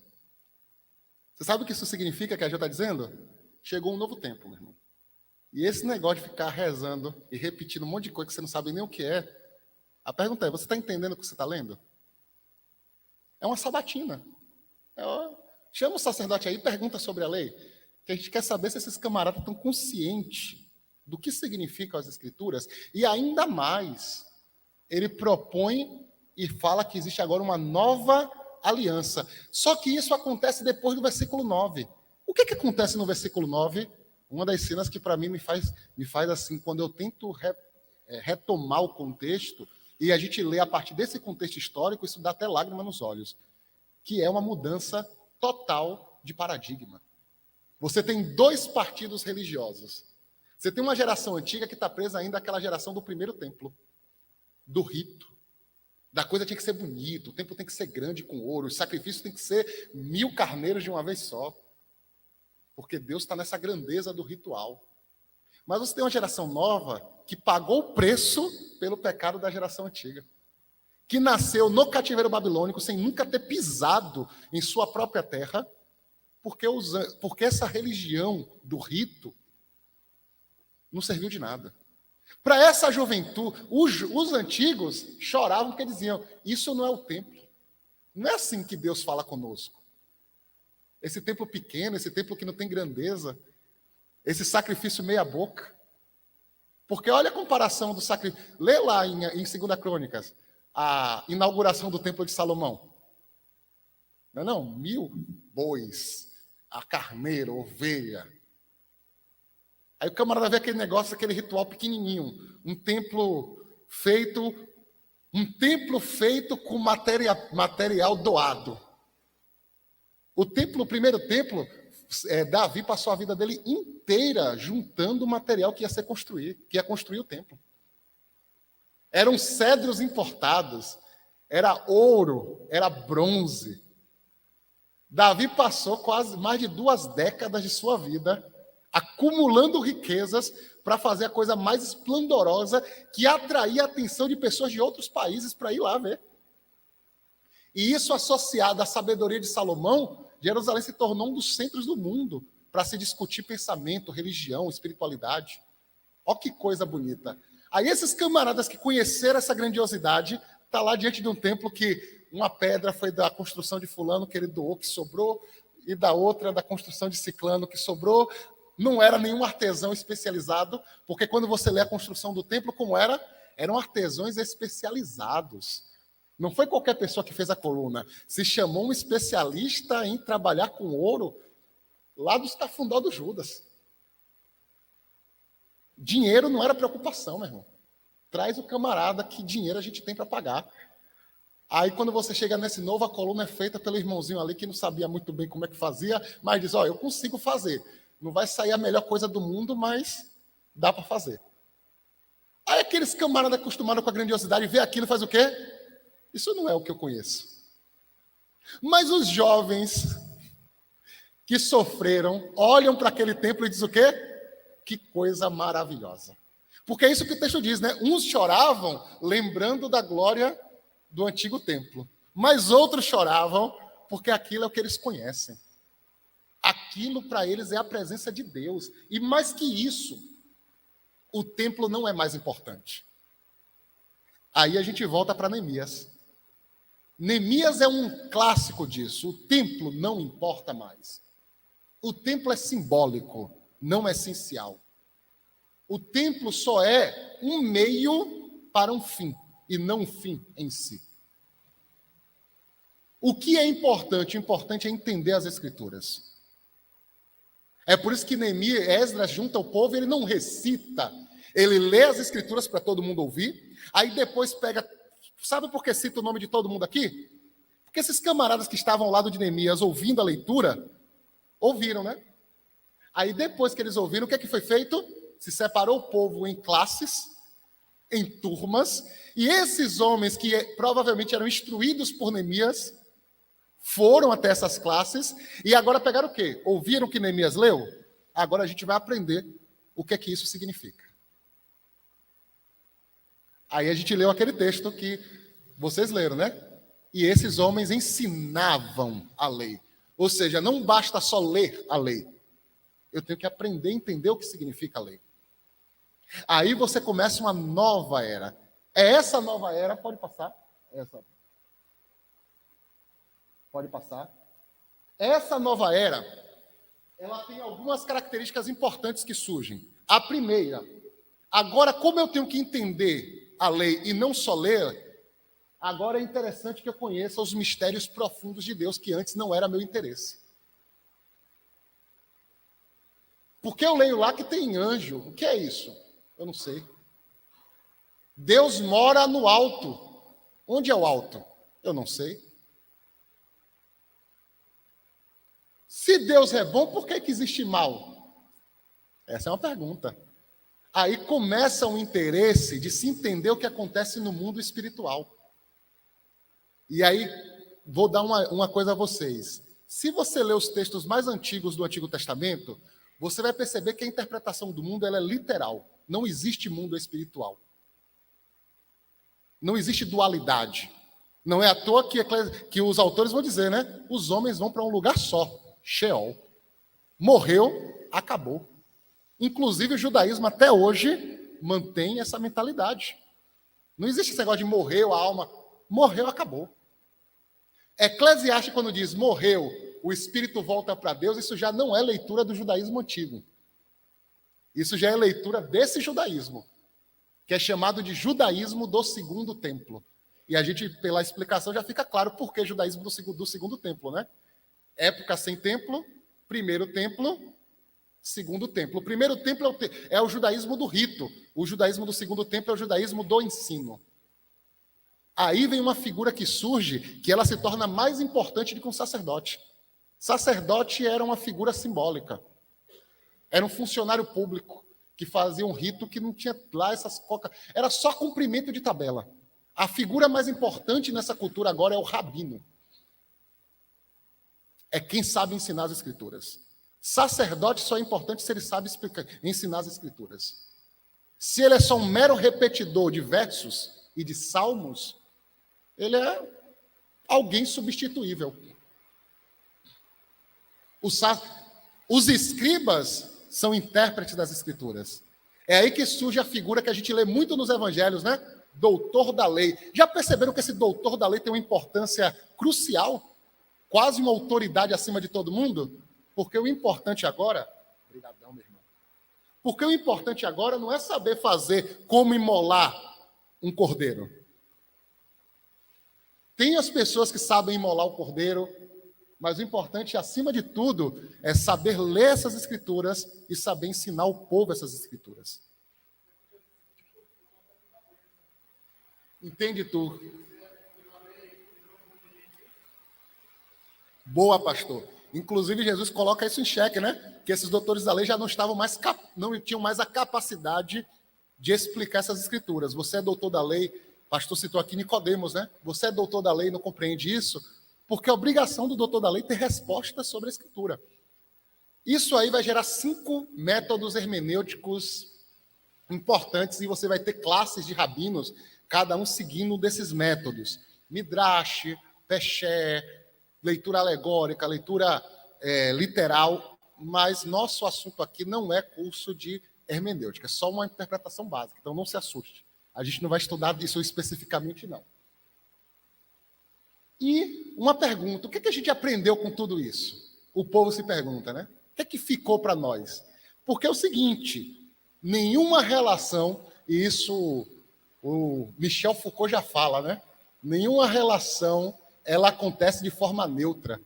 Você sabe o que isso significa, que a gente está dizendo? Chegou um novo tempo, meu irmão. E esse negócio de ficar rezando e repetindo um monte de coisa que você não sabe nem o que é, A pergunta é, você está entendendo o que você está lendo? É uma sabatina. Chama o sacerdote aí e pergunta sobre a lei, que a gente quer saber se esses camaradas estão conscientes do que significam as Escrituras, e ainda mais, ele propõe e fala que existe agora uma nova aliança. Só que isso acontece depois do versículo 9. O que acontece no versículo 9? Uma das cenas que para mim me faz assim, quando eu tento retomar o contexto, e a gente lê a partir desse contexto histórico, isso dá até lágrima nos olhos, que é uma mudança total de paradigma. Você tem dois partidos religiosos. Você tem uma geração antiga que está presa ainda àquela geração do primeiro templo, do rito, da coisa tinha que ser bonito, o templo tem que ser grande com ouro, os sacrifícios tem que ser 1000 carneiros de uma vez só, porque Deus está nessa grandeza do ritual. Mas você tem uma geração nova que pagou o preço pelo pecado da geração antiga, que nasceu no cativeiro babilônico sem nunca ter pisado em sua própria terra, porque essa religião do rito não serviu de nada. Para essa juventude, os antigos choravam porque diziam, isso não é o templo. Não é assim que Deus fala conosco. Esse templo pequeno, esse templo que não tem grandeza, esse sacrifício meia boca. Porque olha a comparação do sacrifício. Lê lá em 2 Crônicas, a inauguração do templo de Salomão. Não, 1000 bois, a carneiro, ovelha. Aí o camarada vê aquele negócio, aquele ritual pequenininho, um templo feito com material doado. O primeiro templo, Davi passou a vida dele inteira juntando o material que ia construir o templo. Eram cedros importados, era ouro, era bronze. Davi passou quase mais de 2 décadas de sua vida acumulando riquezas para fazer a coisa mais esplendorosa que atraía a atenção de pessoas de outros países para ir lá ver. E isso associado à sabedoria de Salomão, Jerusalém se tornou um dos centros do mundo para se discutir pensamento, religião, espiritualidade. Olha que coisa bonita. Aí esses camaradas que conheceram essa grandiosidade, tá lá diante de um templo que uma pedra foi da construção de fulano que ele doou, que sobrou, e da outra da construção de ciclano que sobrou. Não era nenhum artesão especializado, porque quando você lê a construção do templo, como era? Eram artesãos especializados. Não foi qualquer pessoa que fez a coluna. Se chamou um especialista em trabalhar com ouro lá dos Cafundó do Judas. Dinheiro não era preocupação, meu irmão. Traz o camarada que dinheiro a gente tem para pagar. Aí quando você chega nesse novo, a coluna é feita pelo irmãozinho ali que não sabia muito bem como é que fazia, mas diz, eu consigo fazer. Não vai sair a melhor coisa do mundo, mas dá para fazer. Aí aqueles camaradas acostumados com a grandiosidade, vê aquilo e faz o quê? Isso não é o que eu conheço. Mas os jovens que sofreram, olham para aquele templo e dizem o quê? Que coisa maravilhosa. Porque é isso que o texto diz, né? Uns choravam lembrando da glória do antigo templo, mas outros choravam porque aquilo é o que eles conhecem. Aquilo para eles é a presença de Deus. E mais que isso, o templo não é mais importante. Aí a gente volta para Neemias. Neemias é um clássico disso. O templo não importa mais. O templo é simbólico, não é essencial. O templo só é um meio para um fim, e não um fim em si. O que é importante? O importante é entender as Escrituras. É por isso que Neemias, Esdras junta o povo e ele não recita. Ele lê as Escrituras para todo mundo ouvir, aí depois pega... Sabe por que cita o nome de todo mundo aqui? Porque esses camaradas que estavam ao lado de Neemias ouvindo a leitura, ouviram, né? Aí depois que eles ouviram, o que é que foi feito? Se separou o povo em classes, em turmas, e esses homens que provavelmente eram instruídos por Neemias, foram até essas classes, e agora pegaram o quê? Ouviram o que Neemias leu? Agora a gente vai aprender o que é que isso significa. Aí a gente leu aquele texto que vocês leram, né? E esses homens ensinavam a lei. Ou seja, não basta só ler a lei. Eu tenho que aprender a entender o que significa a lei. Aí você começa uma nova era. É essa nova era, pode passar. Pode passar. Essa nova era, ela tem algumas características importantes que surgem. A primeira, agora como eu tenho que entender a lei e não só ler, agora é interessante que eu conheça os mistérios profundos de Deus, que antes não era meu interesse. Porque eu leio lá que tem anjo. O que é isso? Eu não sei. Deus mora no alto. Onde é o alto? Eu não sei. Se Deus é bom, por que existe mal? Essa é uma pergunta. Aí começa um interesse de se entender o que acontece no mundo espiritual. E aí, vou dar uma coisa a vocês. Se você ler os textos mais antigos do Antigo Testamento, você vai perceber que a interpretação do mundo ela é literal. Não existe mundo espiritual. Não existe dualidade. Não é à toa que os autores vão dizer, né? Os homens vão para um lugar só. Sheol. Morreu, acabou. Inclusive o judaísmo até hoje mantém essa mentalidade. Não existe esse negócio de morreu a alma. Morreu, acabou. Eclesiastes, quando diz morreu, o espírito volta para Deus, isso já não é leitura do judaísmo antigo. Isso já é leitura desse judaísmo, que é chamado de judaísmo do segundo templo. E a gente, pela explicação, já fica claro por que judaísmo do segundo templo, né? Época sem templo, primeiro templo, segundo templo. O primeiro templo é o judaísmo do rito. O judaísmo do segundo templo é o judaísmo do ensino. Aí vem uma figura que surge, que ela se torna mais importante do que um sacerdote. Sacerdote era uma figura simbólica. Era um funcionário público que fazia um rito que não tinha lá essas cocas. Era só cumprimento de tabela. A figura mais importante nessa cultura agora é o rabino. É quem sabe ensinar as escrituras. Sacerdote só é importante se ele sabe ensinar as escrituras. Se ele é só um mero repetidor de versos e de salmos, ele é alguém substituível. Os escribas são intérpretes das escrituras. É aí que surge a figura que a gente lê muito nos evangelhos, né? Doutor da lei. Já perceberam que esse doutor da lei tem uma importância crucial? Quase uma autoridade acima de todo mundo? Porque o importante agora... Obrigadão, meu irmão. Porque o importante agora não é saber fazer como imolar um cordeiro. Tem as pessoas que sabem imolar o cordeiro, mas o importante, acima de tudo, é saber ler essas escrituras e saber ensinar o povo essas escrituras. Entende tu? Boa, pastor. Inclusive, Jesus coloca isso em xeque, né? Que esses doutores da lei já não estavam mais não tinham mais a capacidade de explicar essas escrituras. Você é doutor da lei, pastor citou aqui Nicodemos, né? Você é doutor da lei e não compreende isso? Porque a obrigação do doutor da lei é ter respostas sobre a escritura. Isso aí vai gerar 5 métodos hermenêuticos importantes e você vai ter classes de rabinos, cada um seguindo desses métodos. Midrash, Peshé, leitura alegórica, leitura literal, mas nosso assunto aqui não é curso de hermenêutica, é só uma interpretação básica, então não se assuste. A gente não vai estudar isso especificamente, não. E uma pergunta, o que a gente aprendeu com tudo isso? O povo se pergunta, né? O que ficou para nós? Porque é o seguinte, nenhuma relação, e isso o Michel Foucault já fala, né? Nenhuma relação ela acontece de forma neutra.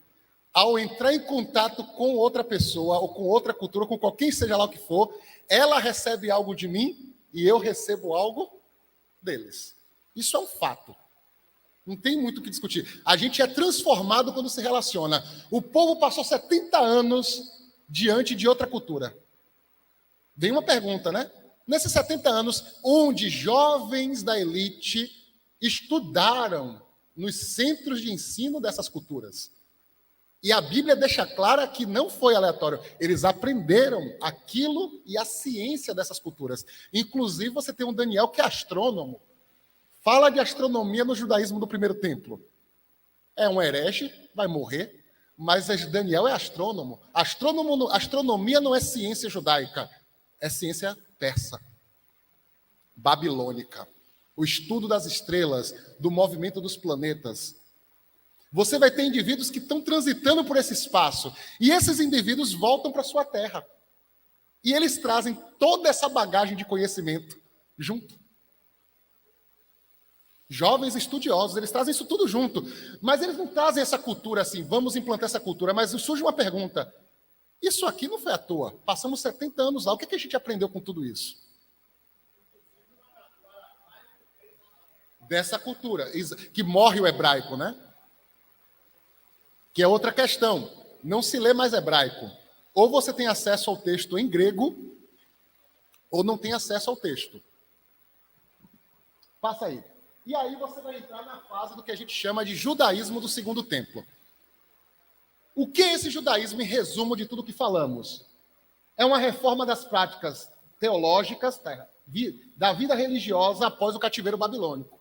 Ao entrar em contato com outra pessoa, ou com outra cultura, com qualquer seja lá o que for, ela recebe algo de mim e eu recebo algo deles. Isso é um fato. Não tem muito o que discutir. A gente é transformado quando se relaciona. O povo passou 70 anos diante de outra cultura. Vem uma pergunta, né? Nesses 70 anos, onde jovens da elite estudaram nos centros de ensino dessas culturas. E a Bíblia deixa clara que não foi aleatório. Eles aprenderam aquilo e a ciência dessas culturas. Inclusive, você tem um Daniel que é astrônomo. Fala de astronomia no judaísmo do primeiro templo. É um herege, vai morrer, mas Daniel é astrônomo. Astronomia não é ciência judaica, é ciência persa, babilônica. o estudo das estrelas, do movimento dos planetas. Você vai ter indivíduos que estão transitando por esse espaço, e esses indivíduos voltam para a sua terra. E eles trazem toda essa bagagem de conhecimento junto. Jovens estudiosos, eles trazem isso tudo junto. Mas eles não trazem essa cultura assim, vamos implantar essa cultura. Mas surge uma pergunta, isso aqui não foi à toa. Passamos 70 anos lá, o que a gente aprendeu com tudo isso? Dessa cultura, que morre o hebraico, né? Que é outra questão. Não se lê mais hebraico. Ou você tem acesso ao texto em grego, ou não tem acesso ao texto. Passa aí. E aí você vai entrar na fase do que a gente chama de judaísmo do Segundo Templo. O que é esse judaísmo em resumo de tudo que falamos? É uma reforma das práticas teológicas da vida religiosa após o cativeiro babilônico.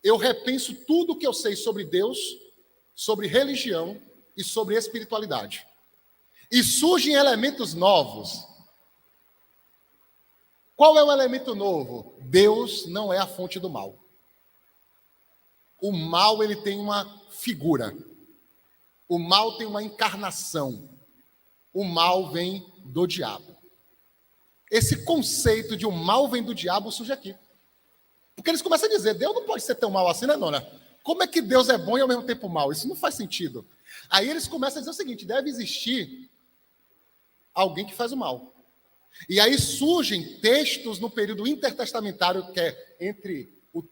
Eu repenso tudo o que eu sei sobre Deus, sobre religião e sobre espiritualidade. E surgem elementos novos. Qual é o elemento novo? Deus não é a fonte do mal. O mal, ele tem uma figura. O mal tem uma encarnação. O mal vem do diabo. Esse conceito de o mal vem do diabo surge aqui. Porque eles começam a dizer, Deus não pode ser tão mal assim, né, Nona? Como é que Deus é bom e ao mesmo tempo mal? Isso não faz sentido. Aí eles começam a dizer o seguinte, deve existir alguém que faz o mal. E aí surgem textos no período intertestamentário, que é entre o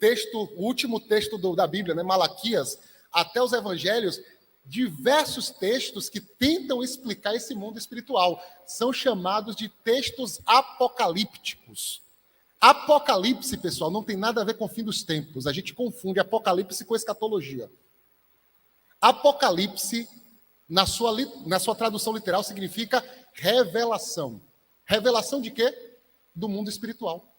último texto da Bíblia, né, Malaquias, até os evangelhos, diversos textos que tentam explicar esse mundo espiritual. São chamados de textos apocalípticos. Apocalipse, pessoal, não tem nada a ver com o fim dos tempos. A gente confunde Apocalipse com escatologia. Apocalipse, na sua tradução literal, significa revelação. Revelação de quê? Do mundo espiritual.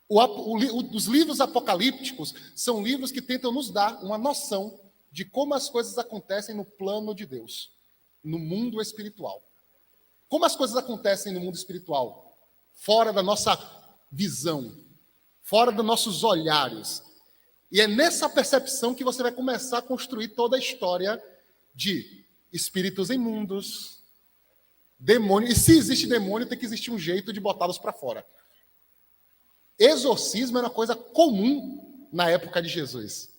Os livros apocalípticos são livros que tentam nos dar uma noção de como as coisas acontecem no plano de Deus, no mundo espiritual. Como as coisas acontecem no mundo espiritual? Fora da nossa visão, fora dos nossos olhares. E é nessa percepção que você vai começar a construir toda a história de espíritos imundos, demônio. E se existe demônio, tem que existir um jeito de botá-los para fora. Exorcismo era uma coisa comum na época de Jesus.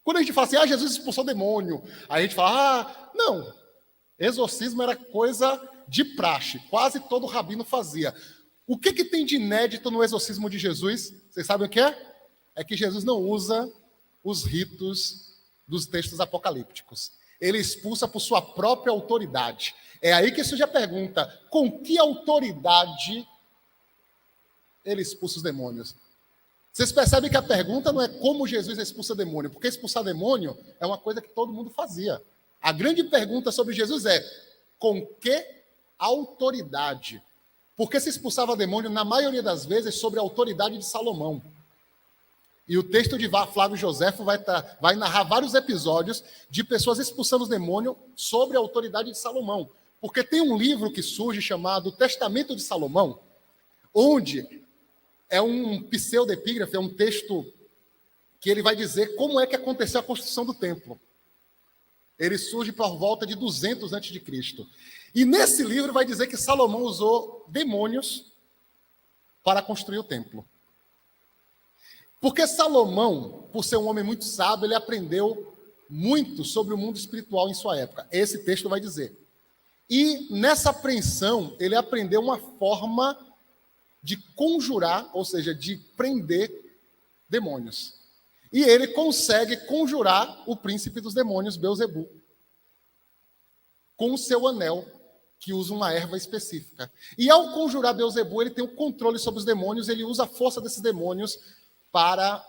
Quando a gente fala assim, Jesus expulsou demônio, aí a gente fala, não, exorcismo era coisa de praxe, quase todo rabino fazia. O que tem de inédito no exorcismo de Jesus? Vocês sabem o que é? É que Jesus não usa os ritos dos textos apocalípticos. Ele expulsa por sua própria autoridade. É aí que surge a pergunta, com que autoridade ele expulsa os demônios? Vocês percebem que a pergunta não é como Jesus expulsa demônio, porque expulsar demônio é uma coisa que todo mundo fazia. A grande pergunta sobre Jesus é, com que autoridade? Porque se expulsava demônio, na maioria das vezes, sobre a autoridade de Salomão. E o texto de Flávio Joséfo vai narrar vários episódios de pessoas expulsando os demônios sobre a autoridade de Salomão. Porque tem um livro que surge chamado Testamento de Salomão, onde é um pseudepígrafe, é um texto que ele vai dizer como é que aconteceu a construção do templo. Ele surge por volta de 200 a.C. E nesse livro vai dizer que Salomão usou demônios para construir o templo. Porque Salomão, por ser um homem muito sábio, ele aprendeu muito sobre o mundo espiritual em sua época. Esse texto vai dizer. E nessa apreensão, ele aprendeu uma forma de conjurar, ou seja, de prender demônios. E ele consegue conjurar o príncipe dos demônios, Belzebu, com o seu anel, que usa uma erva específica. E ao conjurar Belzebu, ele tem o controle sobre os demônios, ele usa a força desses demônios para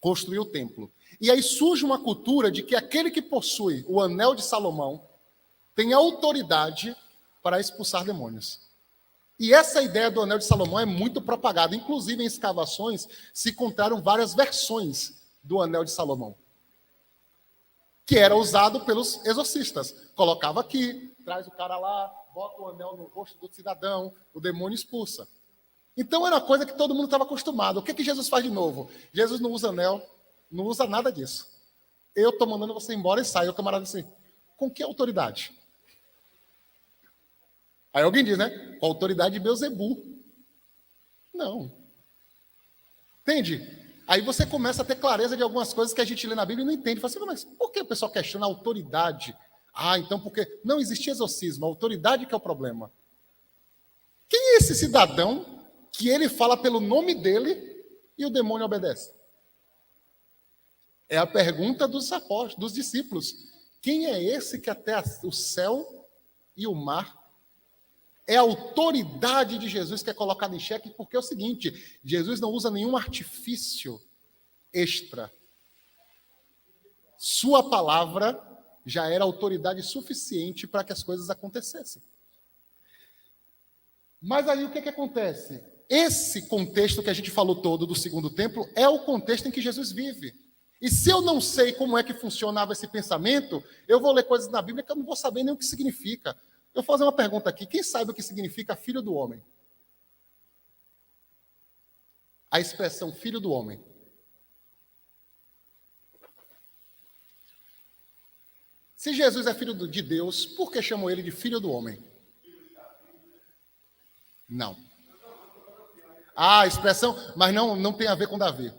construir o templo. E aí surge uma cultura de que aquele que possui o anel de Salomão tem autoridade para expulsar demônios. E essa ideia do anel de Salomão é muito propagada. Inclusive, em escavações, se encontraram várias versões do anel de Salomão, que era usado pelos exorcistas. Colocava aqui, traz o cara lá, bota o anel no rosto do cidadão, o demônio expulsa. Então era uma coisa que todo mundo estava acostumado. O que Jesus faz de novo? Jesus não usa anel, não usa nada disso. Eu estou mandando você embora e sai. O camarada assim, com que autoridade? Aí alguém diz, né? Com a autoridade de Beelzebul. Não. Entende? Aí você começa a ter clareza de algumas coisas que a gente lê na Bíblia e não entende. Fala assim, mas por que o pessoal questiona a autoridade? Ah, então porque não existia exorcismo, a autoridade que é o problema. Quem é esse cidadão que ele fala pelo nome dele e o demônio obedece? É a pergunta dos apóstolos, dos discípulos. Quem é esse que até o céu e o mar? É a autoridade de Jesus que é colocada em xeque, porque é o seguinte, Jesus não usa nenhum artifício extra. Sua palavra já era autoridade suficiente para que as coisas acontecessem. Mas aí o que acontece? Esse contexto que a gente falou todo do segundo templo é o contexto em que Jesus vive. E se eu não sei como é que funcionava esse pensamento, eu vou ler coisas na Bíblia que eu não vou saber nem o que significa. Eu vou fazer uma pergunta aqui. Quem sabe o que significa filho do homem? A expressão filho do homem. Se Jesus é filho de Deus, por que chamam ele de filho do homem? Não. Ah, a expressão, mas não tem a ver com Davi.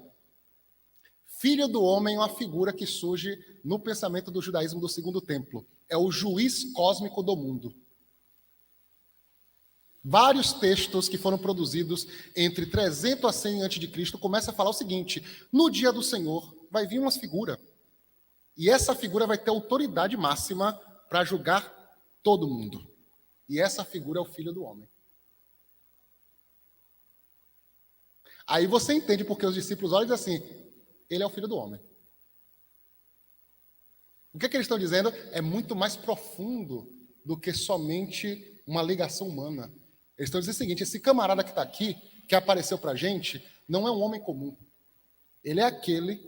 Filho do homem é uma figura que surge no pensamento do judaísmo do segundo templo. É o juiz cósmico do mundo. Vários textos que foram produzidos entre 300 a 100 a.C. começam a falar o seguinte: no dia do Senhor vai vir uma figura, e essa figura vai ter autoridade máxima para julgar todo mundo. E essa figura é o Filho do Homem. Aí você entende porque os discípulos olham e dizem assim, ele é o Filho do Homem. O que eles estão dizendo é muito mais profundo do que somente uma ligação humana. Eles estão dizendo o seguinte, esse camarada que está aqui, que apareceu para a gente, não é um homem comum. Ele é aquele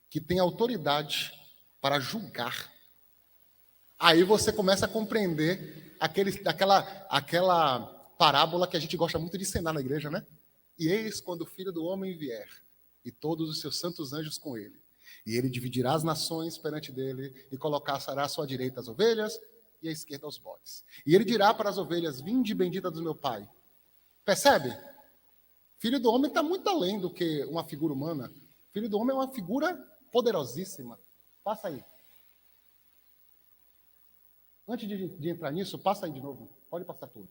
que tem autoridade para julgar. Aí você começa a compreender aquela parábola que a gente gosta muito de ensinar na igreja, né? E eis quando o Filho do Homem vier, e todos os seus santos anjos com ele. E ele dividirá as nações perante dele, e colocará à sua direita as ovelhas, e à esquerda os bodes. E ele dirá para as ovelhas, vinde bendita do meu Pai. Percebe? Filho do Homem está muito além do que uma figura humana. Filho do Homem é uma figura poderosíssima. Passa aí. Antes de entrar nisso, passa aí de novo. Pode passar tudo.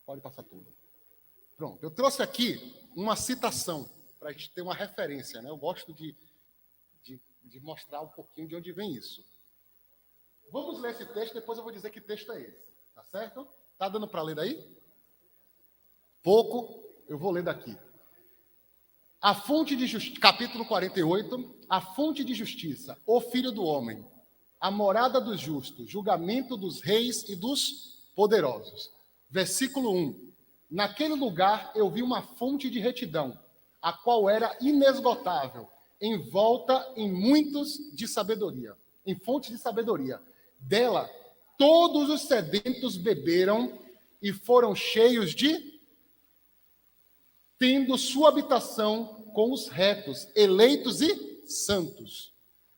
Pode passar tudo. Pronto, eu trouxe aqui uma citação, para a gente ter uma referência, né? Eu gosto de mostrar um pouquinho de onde vem isso. Vamos ler esse texto, depois eu vou dizer que texto é esse. Tá certo? Tá dando para ler daí? Pouco, eu vou ler daqui. A fonte de justiça, capítulo 48, a fonte de justiça, o Filho do Homem, a morada dos justos, julgamento dos reis e dos poderosos. Versículo 1. Naquele lugar eu vi uma fonte de retidão, a qual era inesgotável, envolta em muitos de sabedoria, em fonte de sabedoria. Dela, todos os sedentos beberam e foram cheios de, tendo sua habitação com os retos, eleitos e santos.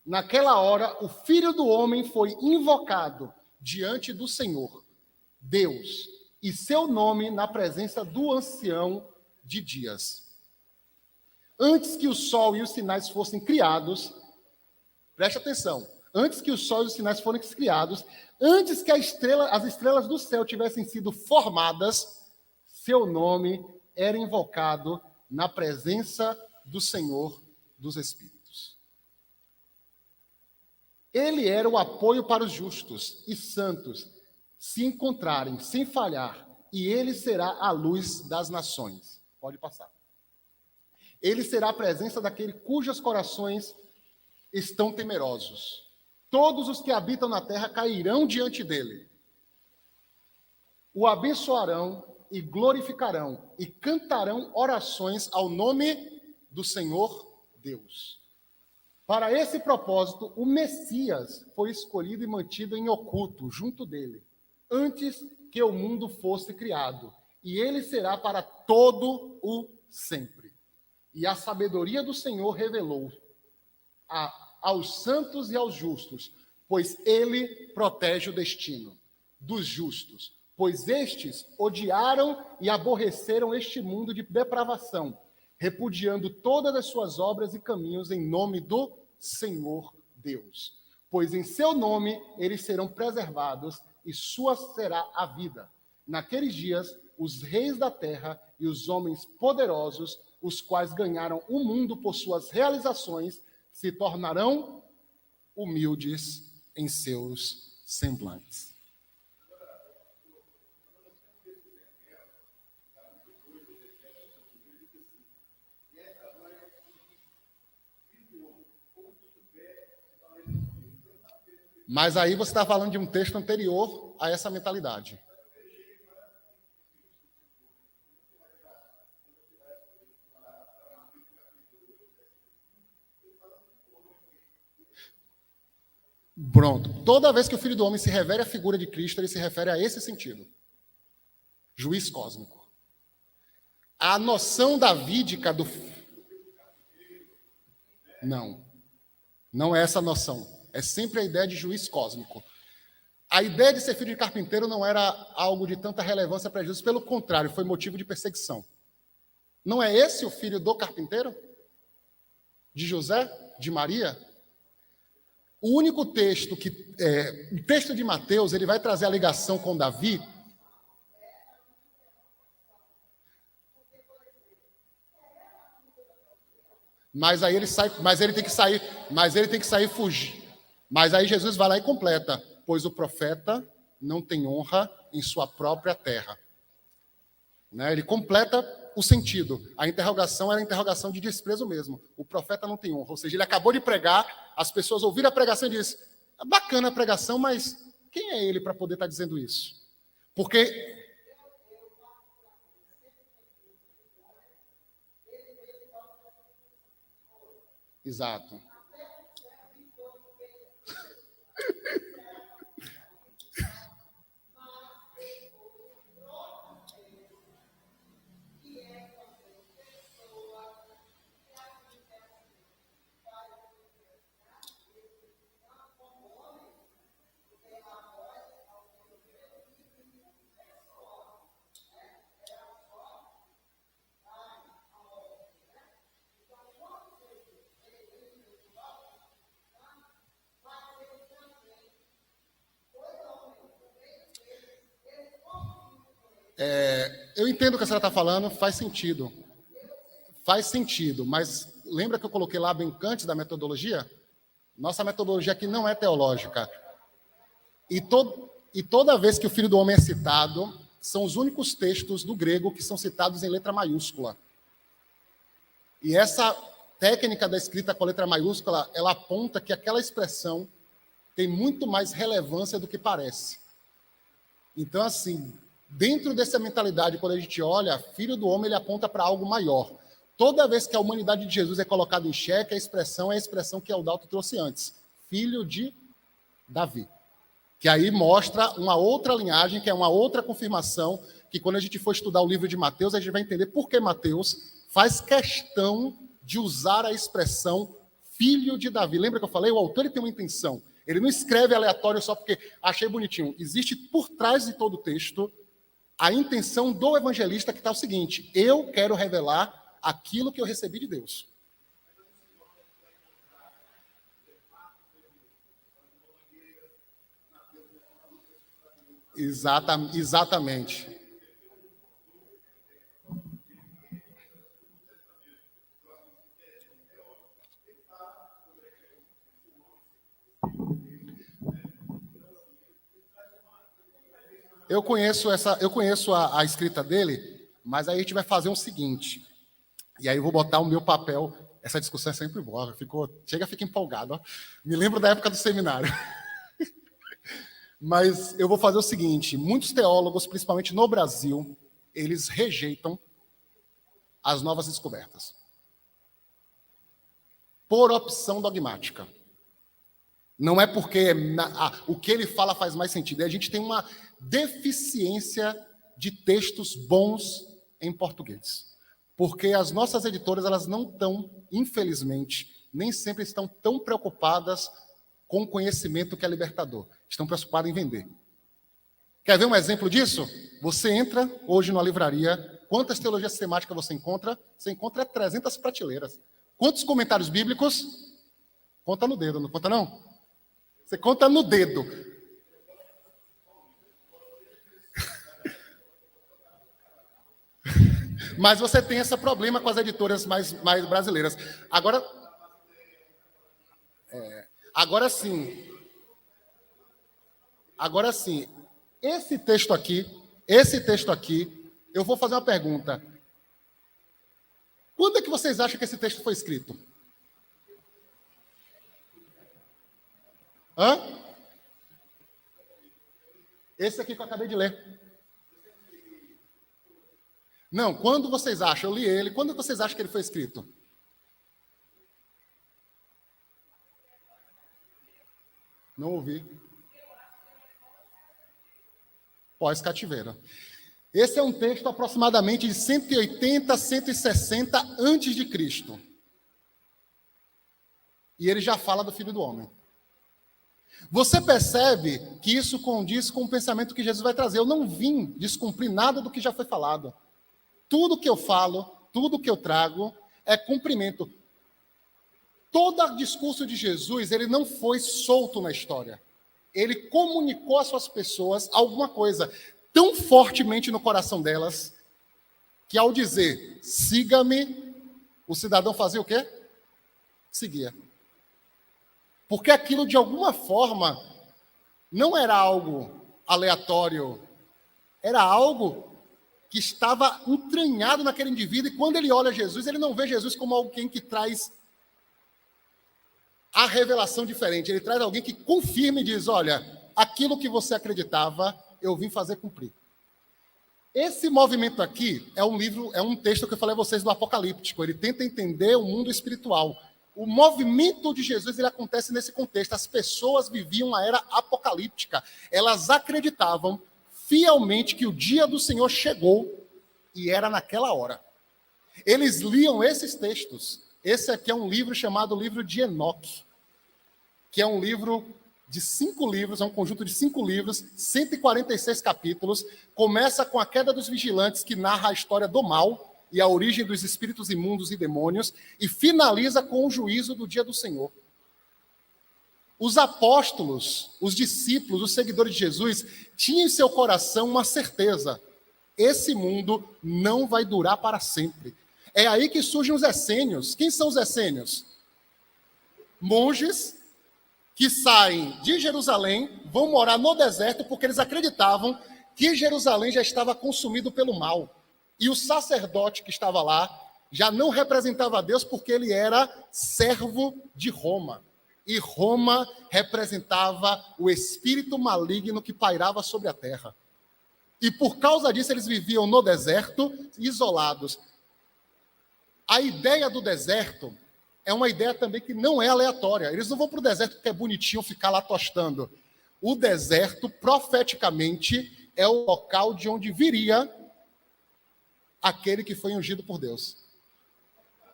Naquela hora, o Filho do Homem foi invocado diante do Senhor, Deus, e seu nome na presença do ancião de dias. Antes que o sol e os sinais fossem criados, preste atenção, antes que o sol e os sinais fossem criados, antes que as estrelas do céu tivessem sido formadas, seu nome era invocado na presença do Senhor dos Espíritos. Ele era o apoio para os justos e santos se encontrarem sem falhar, e ele será a luz das nações. Pode passar. Ele será a presença daquele cujos corações estão temerosos. Todos os que habitam na terra cairão diante dele. O abençoarão e glorificarão e cantarão orações ao nome do Senhor Deus. Para esse propósito, o Messias foi escolhido e mantido em oculto junto dele, antes que o mundo fosse criado. e ele será para todo o sempre. E a sabedoria do Senhor revelou aos santos e aos justos, pois ele protege o destino dos justos, pois estes odiaram e aborreceram este mundo de depravação, repudiando todas as suas obras e caminhos em nome do Senhor Deus. Pois em seu nome eles serão preservados e sua será a vida. Naqueles dias, os reis da terra e os homens poderosos, os quais ganharam o mundo por suas realizações, se tornarão humildes em seus semblantes. Mas aí você está falando de um texto anterior a essa mentalidade. Pronto. Toda vez que o Filho do Homem se refere à figura de Cristo, ele se refere a esse sentido. Juiz cósmico. A noção davídica do... Não é essa noção. É sempre a ideia de juiz cósmico. A ideia de ser filho de carpinteiro não era algo de tanta relevância para Jesus, pelo contrário, foi motivo de perseguição. Não é esse o filho do carpinteiro? De José? De Maria? O único texto o texto de Mateus, ele vai trazer a ligação com Davi. Mas aí ele tem que sair fugir. Mas aí Jesus vai lá e completa, pois o profeta não tem honra em sua própria terra. Né? Ele completa o sentido. A interrogação era a interrogação de desprezo mesmo. O profeta não tem honra. Ou seja, ele acabou de pregar, as pessoas ouviram a pregação e disseram, bacana a pregação, mas quem é ele para poder estar dizendo isso? Porque... Exato. Eu entendo o que a senhora está falando, faz sentido. Faz sentido, mas lembra que eu coloquei lá bem antes da metodologia? Nossa metodologia aqui não é teológica. E toda vez que o Filho do Homem é citado, são os únicos textos do grego que são citados em letra maiúscula. E essa técnica da escrita com a letra maiúscula, ela aponta que aquela expressão tem muito mais relevância do que parece. Então, assim, dentro dessa mentalidade, quando a gente olha, Filho do Homem, ele aponta para algo maior. Toda vez que a humanidade de Jesus é colocada em xeque, a expressão é a expressão que Eudalto trouxe antes. Filho de Davi. Que aí mostra uma outra linhagem, que é uma outra confirmação, que quando a gente for estudar o livro de Mateus, a gente vai entender por que Mateus faz questão de usar a expressão filho de Davi. Lembra que eu falei? O autor ele tem uma intenção. Ele não escreve aleatório só porque achei bonitinho. Existe por trás de todo o texto a intenção do evangelista, que está o seguinte: eu quero revelar aquilo que eu recebi de Deus. Exatamente. Eu conheço a escrita dele, mas aí a gente vai fazer o seguinte. E aí eu vou botar o meu papel. Essa discussão é sempre boa. Fica empolgado. Ó. Me lembro da época do seminário. Mas eu vou fazer o seguinte. Muitos teólogos, principalmente no Brasil, eles rejeitam as novas descobertas. Por opção dogmática. Não é porque o que ele fala faz mais sentido. A gente tem uma deficiência de textos bons em português. Porque as nossas editoras, elas não estão, infelizmente, nem sempre estão tão preocupadas com o conhecimento que é libertador. Estão preocupadas em vender. Quer ver um exemplo disso? Você entra hoje numa livraria, quantas teologias sistemáticas você encontra? Você encontra 300 prateleiras. Quantos comentários bíblicos? Conta no dedo, não conta não? Você conta no dedo. Mas você tem esse problema com as editoras mais brasileiras. Agora sim, esse texto aqui, eu vou fazer uma pergunta. Quando é que vocês acham que esse texto foi escrito? Hã? Esse aqui que eu acabei de ler. Não, quando vocês acham? Eu li ele. Quando vocês acham que ele foi escrito? Não ouvi. Pós-cativeiro. Esse é um texto aproximadamente de 180 a 160 antes de Cristo. E ele já fala do Filho do Homem. Você percebe que isso condiz com o pensamento que Jesus vai trazer. Eu não vim descumprir nada do que já foi falado. Tudo que eu falo, tudo que eu trago é cumprimento. Todo discurso de Jesus, ele não foi solto na história. Ele comunicou às suas pessoas alguma coisa tão fortemente no coração delas, que ao dizer, siga-me, o cidadão fazia o quê? Seguia. Porque aquilo, de alguma forma, não era algo aleatório, era algo que estava entranhado naquele indivíduo, e quando ele olha Jesus, ele não vê Jesus como alguém que traz a revelação diferente, ele traz alguém que confirma e diz, olha, aquilo que você acreditava, eu vim fazer cumprir. Esse movimento aqui é um texto que eu falei a vocês do Apocalíptico, ele tenta entender o mundo espiritual. O movimento de Jesus, ele acontece nesse contexto, as pessoas viviam a era apocalíptica, elas acreditavam fielmente que o dia do Senhor chegou e era naquela hora. Eles liam esses textos. Esse aqui é um livro chamado Livro de Enoque, que é um livro de 5 livros, é um conjunto de 5 livros, 146 capítulos. Começa com a queda dos vigilantes, que narra a história do mal e a origem dos espíritos imundos e demônios, e finaliza com o juízo do dia do Senhor. Os apóstolos, os discípulos, os seguidores de Jesus, tinham em seu coração uma certeza: esse mundo não vai durar para sempre. É aí que surgem os essênios. Quem são os essênios? Monges que saem de Jerusalém, vão morar no deserto, porque eles acreditavam que Jerusalém já estava consumido pelo mal. E o sacerdote que estava lá já não representava Deus, porque ele era servo de Roma. E Roma representava o espírito maligno que pairava sobre a terra. E por causa disso eles viviam no deserto, isolados. A ideia do deserto é uma ideia também que não é aleatória. Eles não vão para o deserto porque é bonitinho ficar lá tostando. O deserto, profeticamente, é o local de onde viria aquele que foi ungido por Deus.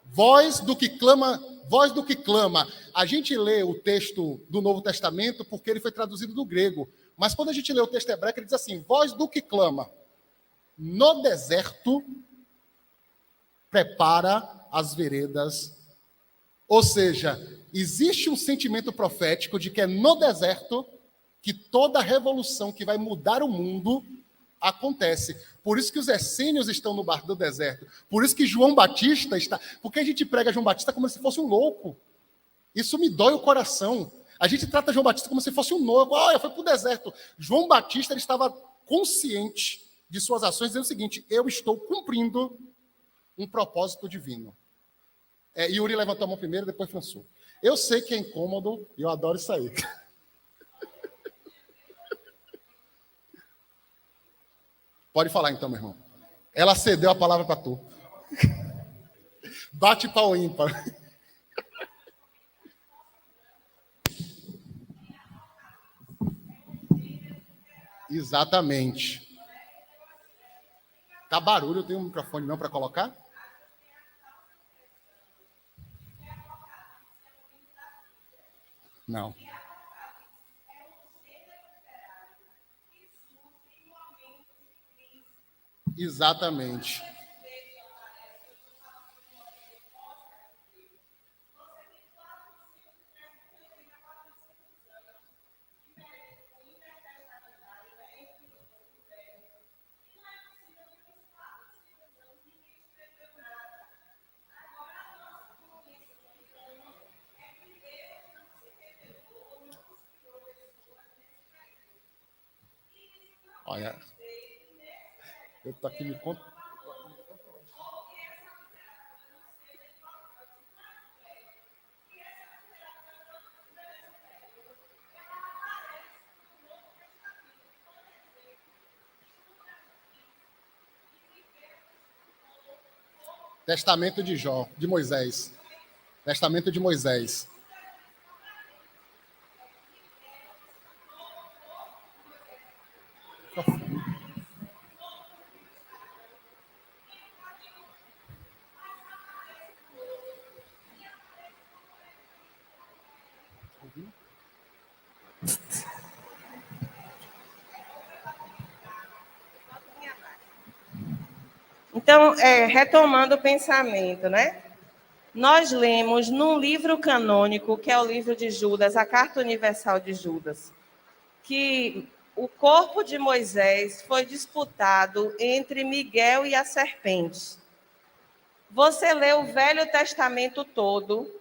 Voz do que clama. A gente lê o texto do Novo Testamento porque ele foi traduzido do grego. Mas quando a gente lê o texto hebraico, ele diz assim, voz do que clama. No deserto, prepara as veredas. Ou seja, existe um sentimento profético de que é no deserto que toda revolução que vai mudar o mundo acontece. Por isso que os essênios estão no bar do deserto. Por isso que João Batista está... Porque a gente prega João Batista como se fosse um louco. Isso me dói o coração. A gente trata João Batista como se fosse um louco. Olha, foi para o deserto. João Batista ele estava consciente de suas ações, dizendo o seguinte, eu estou cumprindo um propósito divino. Yuri levantou a mão primeiro, depois François. Eu sei que é incômodo e eu adoro isso aí. Pode falar então, meu irmão. Ela cedeu a palavra para tu. Bate pau ímpar. Exatamente. Tá barulho, eu tenho um microfone não para colocar? Não. Exatamente. Olha, eu tô aqui me contando. Testamento de Jó, de Moisés. Testamento de Moisés. Então, retomando o pensamento, né? Nós lemos num livro canônico, que é o livro de Judas, a Carta Universal de Judas, que o corpo de Moisés foi disputado entre Miguel e a serpente. Você lê o Velho Testamento todo,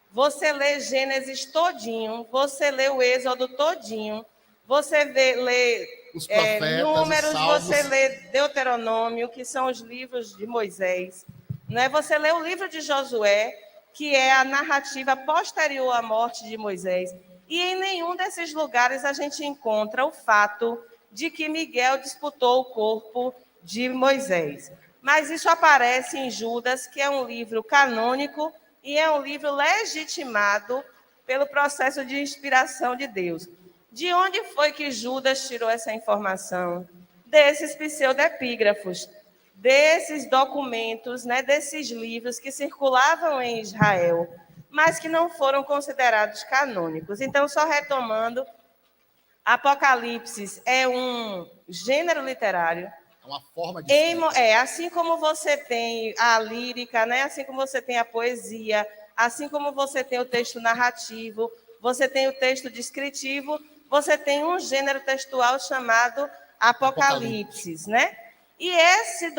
você lê Gênesis todinho, você lê o Êxodo todinho, você lê Os profetas, Números, os Salmos. você lê Deuteronômio, que são os livros de Moisés, né? Você lê o livro de Josué, que é a narrativa posterior à morte de Moisés. E em nenhum desses lugares a gente encontra o fato de que Miguel disputou o corpo de Moisés. Mas isso aparece em Judas, que é um livro canônico e é um livro legitimado pelo processo de inspiração de Deus. De onde foi que Judas tirou essa informação? Desses pseudepígrafos, desses documentos, né, desses livros que circulavam em Israel, mas que não foram considerados canônicos. Então, só retomando, Apocalipse é um gênero literário. É uma forma de Assim como você tem a lírica, né? Assim como você tem a poesia, assim como você tem o texto narrativo, você tem o texto descritivo, você tem um gênero textual chamado Apocalipse, né? E esses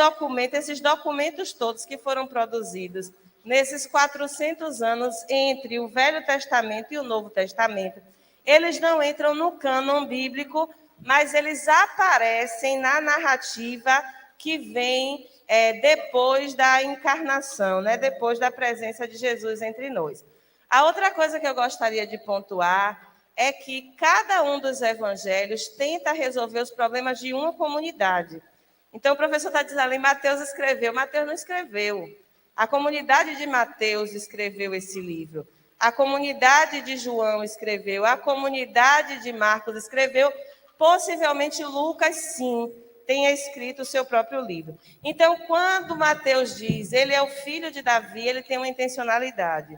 documentos todos que foram produzidos nesses 400 anos entre o Velho Testamento e o Novo Testamento, eles não entram no cânon bíblico, mas eles aparecem na narrativa que vem depois da encarnação, né? Depois da presença de Jesus entre nós. A outra coisa que eu gostaria de pontuar é que cada um dos evangelhos tenta resolver os problemas de uma comunidade. Então, o professor está dizendo ali, Mateus escreveu. Mateus não escreveu. A comunidade de Mateus escreveu esse livro. A comunidade de João escreveu. A comunidade de Marcos escreveu. Possivelmente Lucas, sim, tenha escrito o seu próprio livro. Então, quando Mateus diz ele é o filho de Davi, ele tem uma intencionalidade.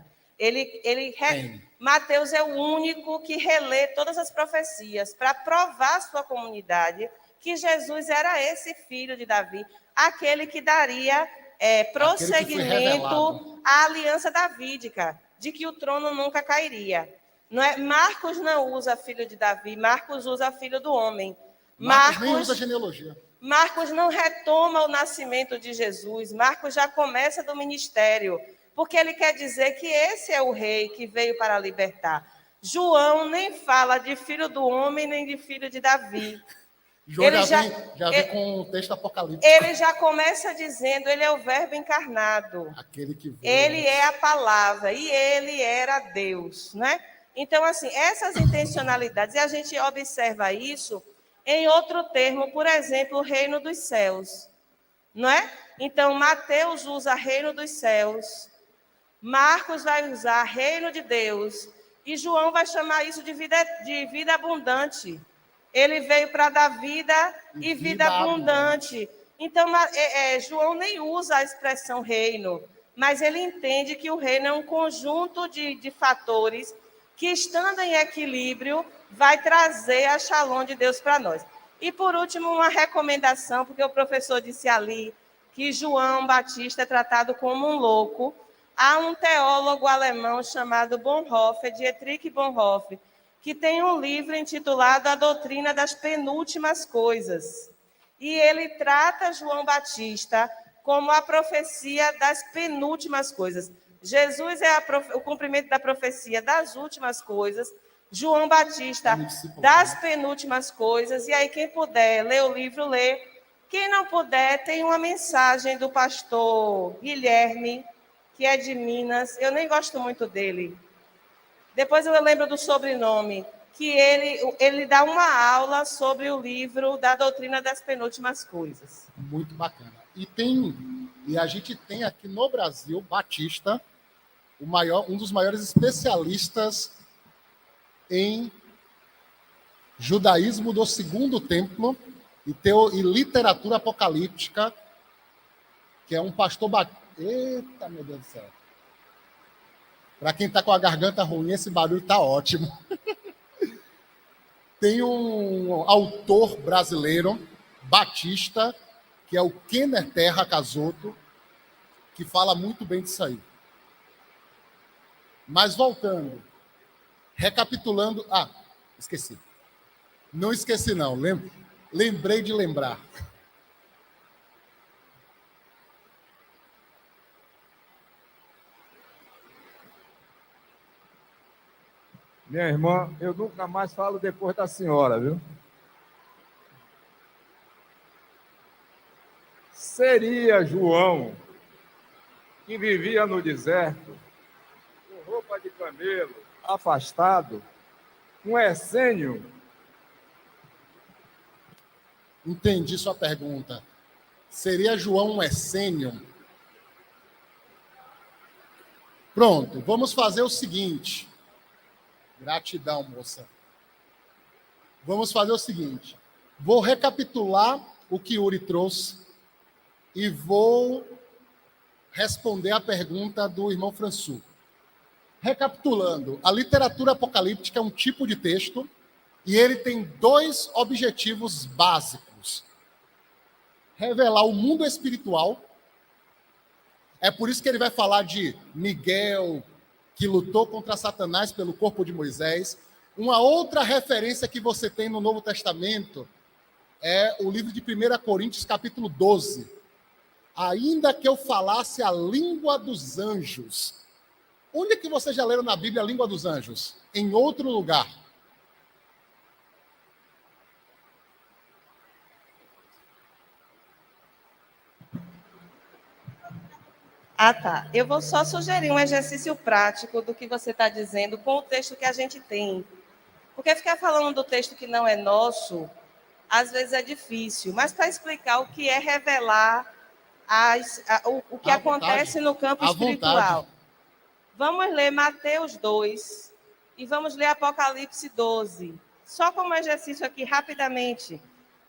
Mateus é o único que relê todas as profecias para provar à sua comunidade que Jesus era esse filho de Davi, aquele que daria prosseguimento à aliança davídica, de que o trono nunca cairia. Não é? Marcos não usa filho de Davi, Marcos usa filho do homem. Marcos nem usa genealogia. Marcos não retoma o nascimento de Jesus, Marcos já começa do ministério, porque ele quer dizer que esse é o rei que veio para libertar. João nem fala de filho do homem, nem de filho de Davi. João já vem com o texto apocalíptico. Ele já começa dizendo, ele é o verbo encarnado. Aquele que veio. Ele é a palavra, e ele era Deus, né? Então, assim, essas intencionalidades, e a gente observa isso em outro termo, por exemplo, o reino dos céus, não é? Então, Mateus usa reino dos céus, Marcos vai usar reino de Deus, e João vai chamar isso de vida abundante. Ele veio para dar vida e vida abundante. Então, João nem usa a expressão reino, mas ele entende que o reino é um conjunto de fatores que, estando em equilíbrio, vai trazer a Shalom de Deus para nós. E, por último, uma recomendação, porque o professor disse ali que João Batista é tratado como um louco. Há um teólogo alemão chamado Bonhoeffer, Dietrich Bonhoeffer, que tem um livro intitulado A Doutrina das Penúltimas Coisas. E ele trata João Batista como a profecia das penúltimas coisas. Jesus é o cumprimento da profecia das últimas coisas, João Batista das penúltimas coisas. E aí, quem puder ler o livro, lê. Quem não puder, tem uma mensagem do pastor Guilherme, que é de Minas. Eu nem gosto muito dele. Depois eu lembro do sobrenome, que ele dá uma aula sobre o livro da doutrina das penúltimas coisas. Muito bacana. E a gente tem aqui no Brasil, Batista, um dos maiores especialistas em judaísmo do Segundo Templo e literatura apocalíptica, que é um pastor... Eita, meu Deus do céu. Para quem está com a garganta ruim, esse barulho está ótimo. Tem um autor brasileiro, batista, que é o Kenner Terra Casoto, que fala muito bem disso aí. Mas voltando, recapitulando... esqueci. Não esqueci, não. Lembrei de lembrar. Minha irmã, eu nunca mais falo depois da senhora, viu? Seria João, que vivia no deserto, com roupa de camelo, afastado, um essênio? Entendi sua pergunta. Seria João um essênio? Pronto, vamos fazer o seguinte. Gratidão, moça. Vamos fazer o seguinte. Vou recapitular o que Yuri trouxe e vou responder a pergunta do irmão Françu. Recapitulando, a literatura apocalíptica é um tipo de texto e ele tem 2 objetivos básicos. Revelar o mundo espiritual. É por isso que ele vai falar de Miguel, que lutou contra Satanás pelo corpo de Moisés. Uma outra referência que você tem no Novo Testamento é o livro de 1 Coríntios, capítulo 12. Ainda que eu falasse a língua dos anjos. Onde é que vocês já leram na Bíblia a língua dos anjos? Em outro lugar. Tá. Eu vou só sugerir um exercício prático do que você está dizendo com o texto que a gente tem. Porque ficar falando do texto que não é nosso, às vezes é difícil. Mas para explicar o que é revelar o que acontece no campo espiritual. Vamos ler Mateus 2 e vamos ler Apocalipse 12. Só como exercício aqui, rapidamente.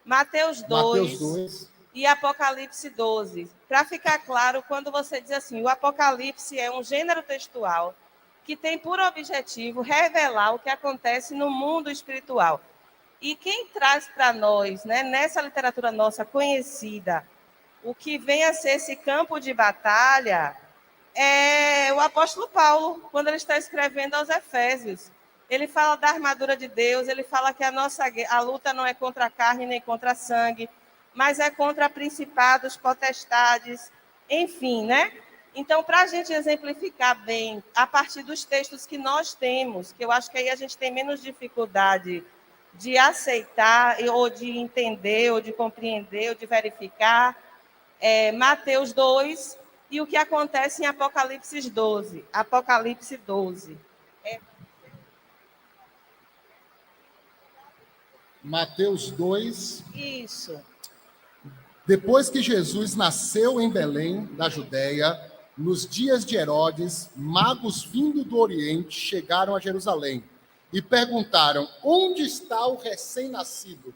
Mateus 2 e Apocalipse 12. Para ficar claro, quando você diz assim, o Apocalipse é um gênero textual que tem por objetivo revelar o que acontece no mundo espiritual. E quem traz para nós, né, nessa literatura nossa conhecida, o que vem a ser esse campo de batalha é o apóstolo Paulo, quando ele está escrevendo aos Efésios. Ele fala da armadura de Deus, ele fala que a luta não é contra a carne nem contra a sangue, mas é contra principados, potestades, enfim, né? Então, para a gente exemplificar bem, a partir dos textos que nós temos, que eu acho que aí a gente tem menos dificuldade de aceitar, ou de entender, ou de compreender, ou de verificar, Mateus 2 e o que acontece em Apocalipse 12. Apocalipse 12. Mateus 2. Isso. Depois que Jesus nasceu em Belém, da Judéia, nos dias de Herodes, magos vindo do Oriente chegaram a Jerusalém e perguntaram: onde está o recém-nascido,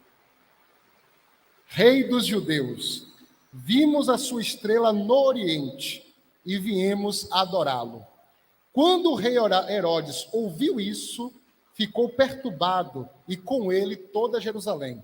rei dos judeus? Vimos a sua estrela no Oriente e viemos adorá-lo. Quando o rei Herodes ouviu isso, ficou perturbado, e com ele toda Jerusalém.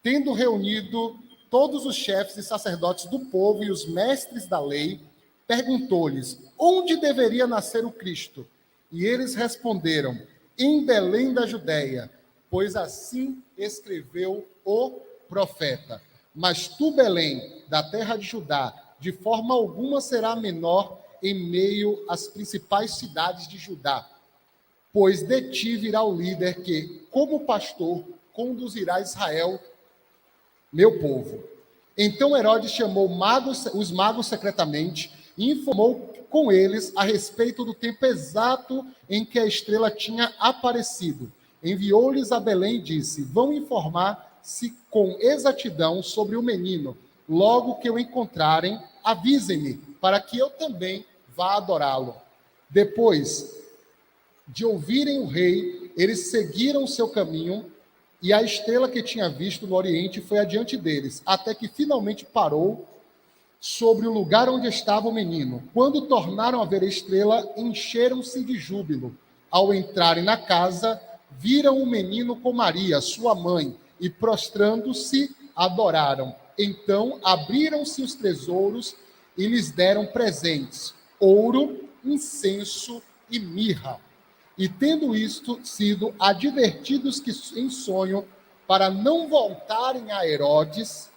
Tendo reunido todos os chefes e sacerdotes do povo e os mestres da lei, perguntou-lhes onde deveria nascer o Cristo. E eles responderam: em Belém da Judéia, pois assim escreveu o profeta. Mas tu, Belém, da terra de Judá, de forma alguma será menor em meio às principais cidades de Judá, pois de ti virá o líder que, como pastor, conduzirá Israel, meu povo. Então Herodes chamou os magos secretamente e informou com eles a respeito do tempo exato em que a estrela tinha aparecido. Enviou-lhes a Belém e disse: vão informar-se com exatidão sobre o menino. Logo que o encontrarem, avisem-me, para que eu também vá adorá-lo. Depois de ouvirem o rei, eles seguiram o seu caminho, e a estrela que tinha visto no Oriente foi adiante deles, até que finalmente parou sobre o lugar onde estava o menino. Quando tornaram a ver a estrela, encheram-se de júbilo. Ao entrarem na casa, viram o menino com Maria, sua mãe, e prostrando-se, adoraram. Então abriram-se os tesouros e lhes deram presentes: ouro, incenso e mirra. E tendo isto sido advertidos que em sonho, para não voltarem a Herodes,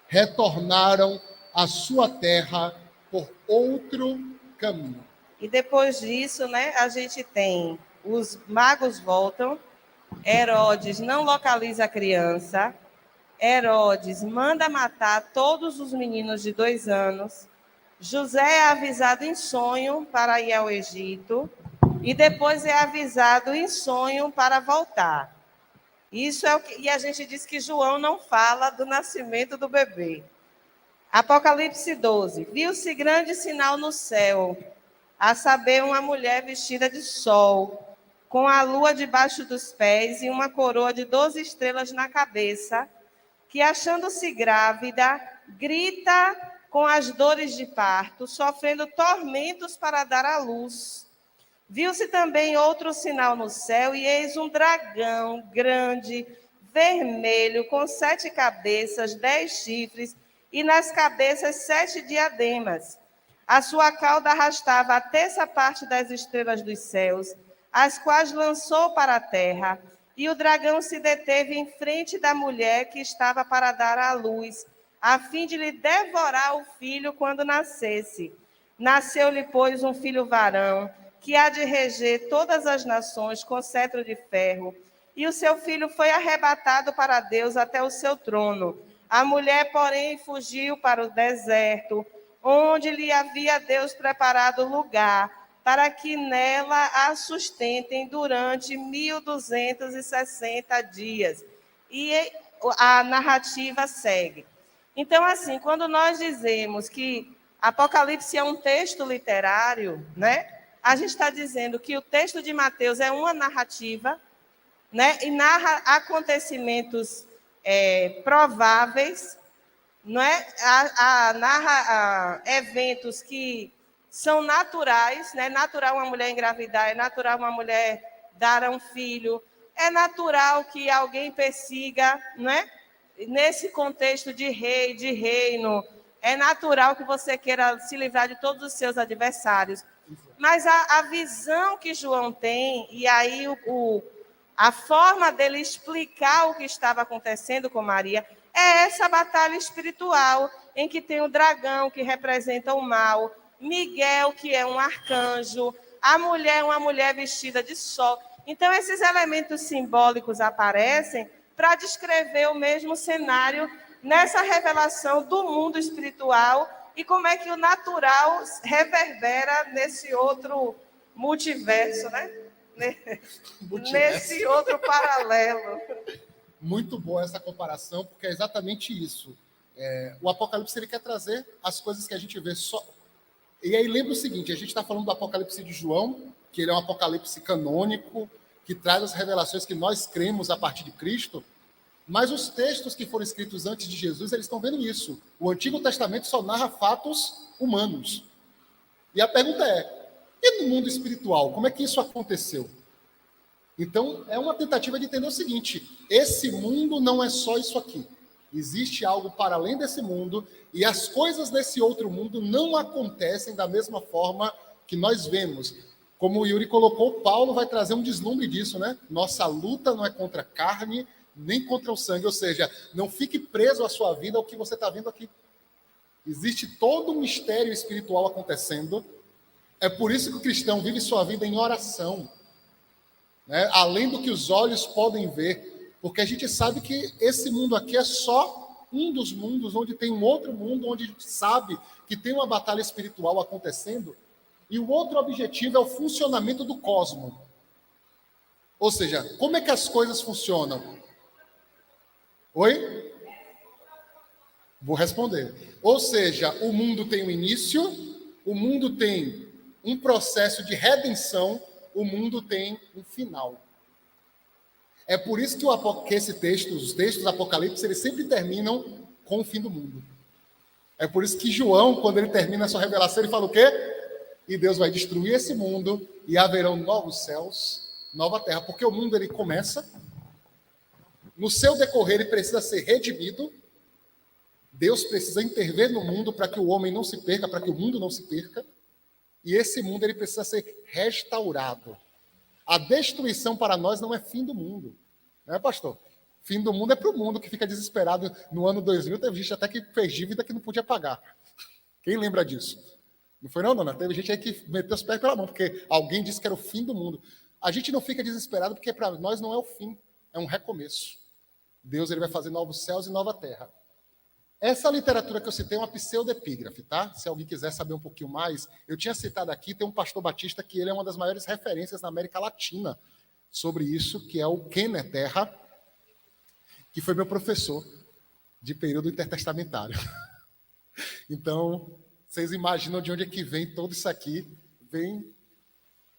retornaram à sua terra por outro caminho. E depois disso, né, a gente tem os magos voltam, Herodes não localiza a criança, Herodes manda matar todos os meninos de 2 anos, José é avisado em sonho para ir ao Egito, e depois é avisado em sonho para voltar. Isso é o que, e a gente diz que João não fala do nascimento do bebê. Apocalipse 12. Viu-se grande sinal no céu, a saber, uma mulher vestida de sol, com a lua debaixo dos pés e uma coroa de 12 estrelas na cabeça, que, achando-se grávida, grita com as dores de parto, sofrendo tormentos para dar à luz. Viu-se também outro sinal no céu, e eis um dragão grande, vermelho, com 7 cabeças, 10 chifres, e nas cabeças 7 diademas. A sua cauda arrastava a terça parte das estrelas dos céus, as quais lançou para a terra. E o dragão se deteve em frente da mulher que estava para dar à luz, a fim de lhe devorar o filho quando nascesse. Nasceu-lhe, pois, um filho varão, que há de reger todas as nações com cetro de ferro. E o seu filho foi arrebatado para Deus até o seu trono. A mulher, porém, fugiu para o deserto, onde lhe havia Deus preparado lugar, para que nela a sustentem durante 1260 dias. E a narrativa segue. Então, assim, quando nós dizemos que Apocalipse é um texto literário, né? A gente está dizendo que o texto de Mateus é uma narrativa, né? E narra acontecimentos prováveis, não é? Narra eventos que são naturais, né? É natural uma mulher engravidar, é natural uma mulher dar a um filho, é natural que alguém persiga, não é? Nesse contexto de rei, de reino, é natural que você queira se livrar de todos os seus adversários. Mas a visão que João tem, e aí a forma dele explicar o que estava acontecendo com Maria, é essa batalha espiritual, em que tem o dragão, que representa o mal, Miguel, que é um arcanjo, a mulher, uma mulher vestida de sol. Então, esses elementos simbólicos aparecem para descrever o mesmo cenário nessa revelação do mundo espiritual e como é que o natural reverbera nesse outro multiverso, né? Nesse outro paralelo. Muito boa essa comparação, porque é exatamente isso. O Apocalipse ele quer trazer as coisas que a gente vê só. E aí lembra o seguinte: a gente está falando do Apocalipse de João, que ele é um apocalipse canônico, que traz as revelações que nós cremos a partir de Cristo. Mas os textos que foram escritos antes de Jesus, eles estão vendo isso. O Antigo Testamento só narra fatos humanos. E a pergunta é, e no mundo espiritual, como é que isso aconteceu? Então, é uma tentativa de entender o seguinte, esse mundo não é só isso aqui. Existe algo para além desse mundo, e as coisas desse outro mundo não acontecem da mesma forma que nós vemos. Como o Yuri colocou, Paulo vai trazer um deslumbre disso, né? Nossa luta não é contra a carne, nem contra o sangue, ou seja, não fique preso à sua vida ao que você está vendo aqui. Existe todo um mistério espiritual acontecendo. É por isso que o cristão vive sua vida em oração, né? Além do que os olhos podem ver, porque a gente sabe que esse mundo aqui é só um dos mundos, onde tem um outro mundo, onde a gente sabe que tem uma batalha espiritual acontecendo, e o outro objetivo é o funcionamento do cosmos. Ou seja, como é que as coisas funcionam? Oi? Vou responder. Ou seja, o mundo tem um início, o mundo tem um processo de redenção, o mundo tem um final. É por isso que esse texto, os textos apocalípticos, eles sempre terminam com o fim do mundo. É por isso que João, quando ele termina a sua revelação, ele fala o quê? E Deus vai destruir esse mundo e haverão novos céus, nova terra. Porque o mundo, ele começa, no seu decorrer, ele precisa ser redimido. Deus precisa intervir no mundo para que o homem não se perca, para que o mundo não se perca. E esse mundo, ele precisa ser restaurado. A destruição para nós não é fim do mundo. Não é, pastor? Fim do mundo é para o mundo que fica desesperado. No ano 2000, teve gente até que fez dívida que não podia pagar. Quem lembra disso? Não foi não, dona? Teve gente aí que meteu os pés pela mão, porque alguém disse que era o fim do mundo. A gente não fica desesperado porque para nós não é o fim, é um recomeço. Deus, ele vai fazer novos céus e nova terra. Essa literatura que eu citei é uma pseudepígrafe, tá? Se alguém quiser saber um pouquinho mais, eu tinha citado aqui, tem um pastor batista que ele é uma das maiores referências na América Latina sobre isso, que é o Kenneth Terra, que foi meu professor de período intertestamentário. Então, vocês imaginam de onde é que vem todo isso aqui? Vem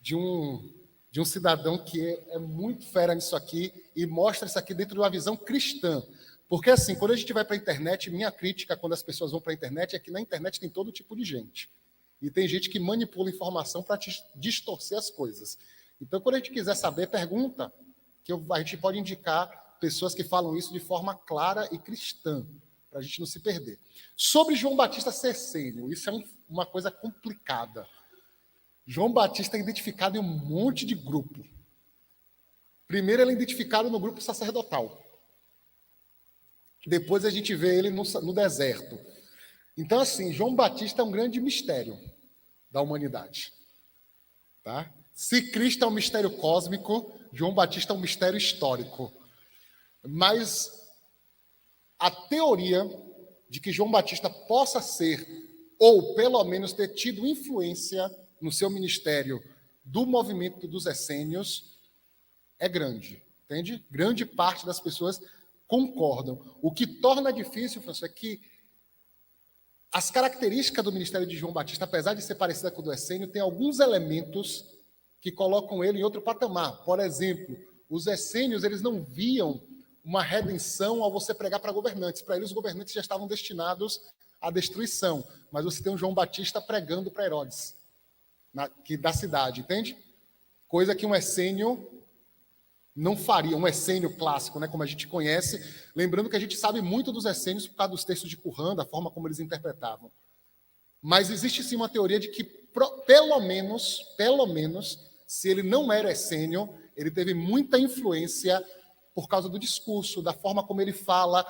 de um cidadão que é muito fera nisso aqui e mostra isso aqui dentro de uma visão cristã. Porque assim, quando a gente vai para a internet, minha crítica quando as pessoas vão para a internet é que na internet tem todo tipo de gente. E tem gente que manipula informação para distorcer as coisas. Então, quando a gente quiser saber, pergunta, que a gente pode indicar pessoas que falam isso de forma clara e cristã, para a gente não se perder. Sobre João Batista ser essênio, isso é uma coisa complicada. João Batista é identificado em um monte de grupo. Primeiro, ele é identificado no grupo sacerdotal. Depois a gente vê ele no deserto. Então, assim, João Batista é um grande mistério da humanidade. Tá? Se Cristo é um mistério cósmico, João Batista é um mistério histórico. Mas a teoria de que João Batista possa ser, ou pelo menos ter tido influência no seu ministério do movimento dos essênios, é grande. Entende? Grande parte das pessoas concordam. O que torna difícil, François, é que as características do ministério de João Batista, apesar de ser parecida com o do essênio, tem alguns elementos que colocam ele em outro patamar. Por exemplo, os essênios, eles não viam uma redenção ao você pregar para governantes. Para eles, os governantes já estavam destinados à destruição. Mas você tem um João Batista pregando para Herodes, da cidade, entende? Coisa que um essênio não faria, um essênio clássico, né, como a gente conhece, lembrando que a gente sabe muito dos essênios por causa dos textos de Qumran, da forma como eles interpretavam. Mas existe sim uma teoria de que, pelo menos, se ele não era essênio, ele teve muita influência por causa do discurso, da forma como ele fala.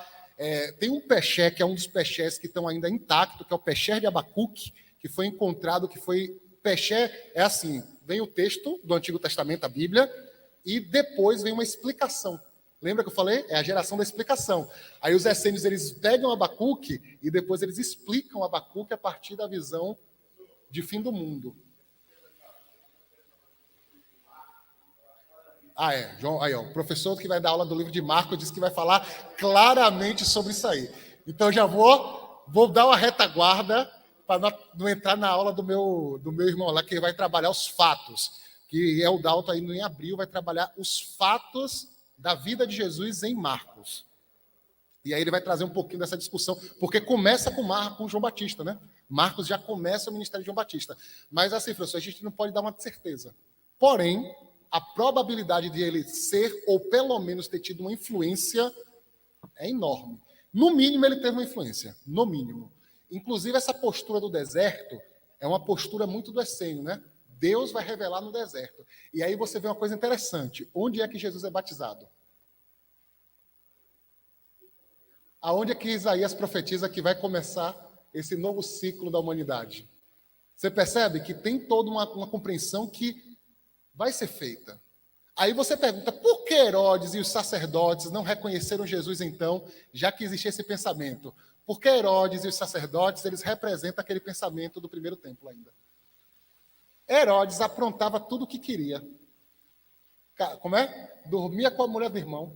Tem um pexé, que é um dos pexés que estão ainda intactos, que é o pexé de Abacuque, que foi encontrado, que foi... Pexé é assim, vem o texto do Antigo Testamento, a Bíblia, e depois vem uma explicação. Lembra que eu falei? É a geração da explicação. Aí os essênios, eles pegam Abacuque e depois eles explicam Abacuque a partir da visão de fim do mundo. João, aí, ó, o professor que vai dar aula do livro de Marcos disse que vai falar claramente sobre isso aí. Então, eu já vou dar uma retaguarda para não entrar na aula do meu irmão lá, que vai trabalhar os fatos. Que é o Dalton aí em abril, vai trabalhar os fatos da vida de Jesus em Marcos. E aí ele vai trazer um pouquinho dessa discussão, porque começa com João Batista, né? Marcos já começa o ministério de João Batista. Mas assim, professor, a gente não pode dar uma certeza. Porém, a probabilidade de ele ser, ou pelo menos ter tido uma influência, é enorme. No mínimo, ele teve uma influência. No mínimo. Inclusive, essa postura do deserto é uma postura muito do essênio, né? Deus vai revelar no deserto. E aí você vê uma coisa interessante. Onde é que Jesus é batizado? Aonde é que Isaías profetiza que vai começar esse novo ciclo da humanidade? Você percebe que tem toda uma compreensão que vai ser feita. Aí você pergunta, por que Herodes e os sacerdotes não reconheceram Jesus então, já que existia esse pensamento? Porque Herodes e os sacerdotes, eles representam aquele pensamento do primeiro templo ainda. Herodes aprontava tudo o que queria. Como é? Dormia com a mulher do irmão,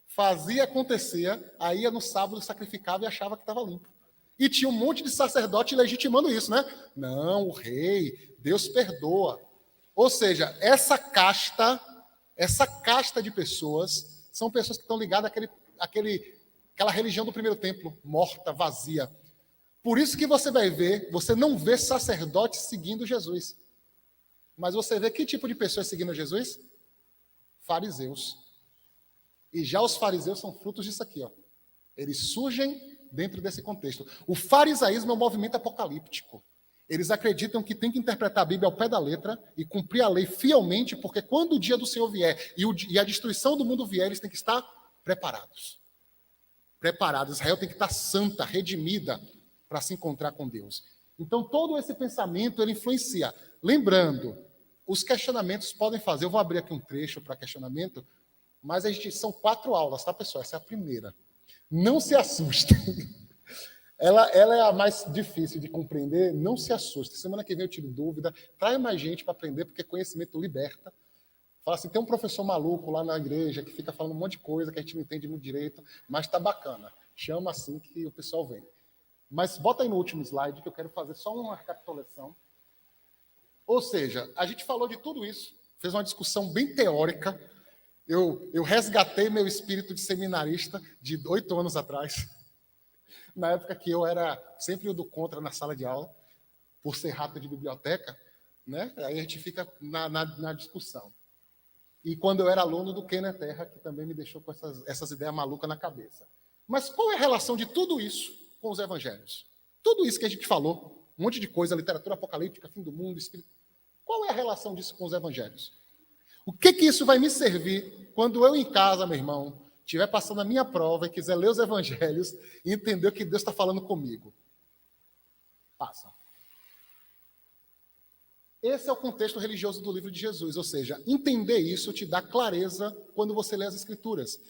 fazia, acontecia, aí ia no sábado, sacrificava e achava que estava limpo. E tinha um monte de sacerdote legitimando isso, né? Não, o rei, Deus perdoa. Ou seja, essa casta de pessoas, são pessoas que estão ligadas àquela religião do primeiro templo, morta, vazia. Por isso que você vai ver, você não vê sacerdotes seguindo Jesus. Mas você vê que tipo de pessoas seguindo Jesus? Fariseus. E já os fariseus são frutos disso aqui, ó. Eles surgem dentro desse contexto. O farisaísmo é um movimento apocalíptico. Eles acreditam que tem que interpretar a Bíblia ao pé da letra e cumprir a lei fielmente, porque quando o dia do Senhor vier e a destruição do mundo vier, eles têm que estar preparados. Preparados. Israel tem que estar santa, redimida, para se encontrar com Deus. Então, todo esse pensamento, ele influencia. Lembrando, os questionamentos podem fazer, eu vou abrir aqui um trecho para questionamento, mas são 4 aulas, tá, pessoal? Essa é a primeira. Não se assustem. Ela é a mais difícil de compreender, não se assustem. Semana que vem eu tiro dúvida, traga mais gente para aprender, porque conhecimento liberta. Fala assim, tem um professor maluco lá na igreja que fica falando um monte de coisa que a gente não entende muito direito, mas está bacana. Chama assim que o pessoal vem. Mas bota aí no último slide, que eu quero fazer só uma recapitulação. Ou seja, a gente falou de tudo isso, fez uma discussão bem teórica. Eu resgatei meu espírito de seminarista de 8 anos atrás, na época que eu era sempre o do contra na sala de aula, por ser rato de biblioteca, né? Aí a gente fica na discussão. E quando eu era aluno do Kenner Terra, que também me deixou com essas ideias malucas na cabeça. Mas qual é a relação de tudo isso com os evangelhos? Tudo isso que a gente falou, um monte de coisa, literatura apocalíptica, fim do mundo, espírito. Qual é a relação disso com os evangelhos? O que isso vai me servir quando eu em casa, meu irmão, estiver passando a minha prova e quiser ler os evangelhos e entender o que Deus está falando comigo? Passa. Esse é o contexto religioso do livro de Jesus, ou seja, entender isso te dá clareza quando você lê as Escrituras.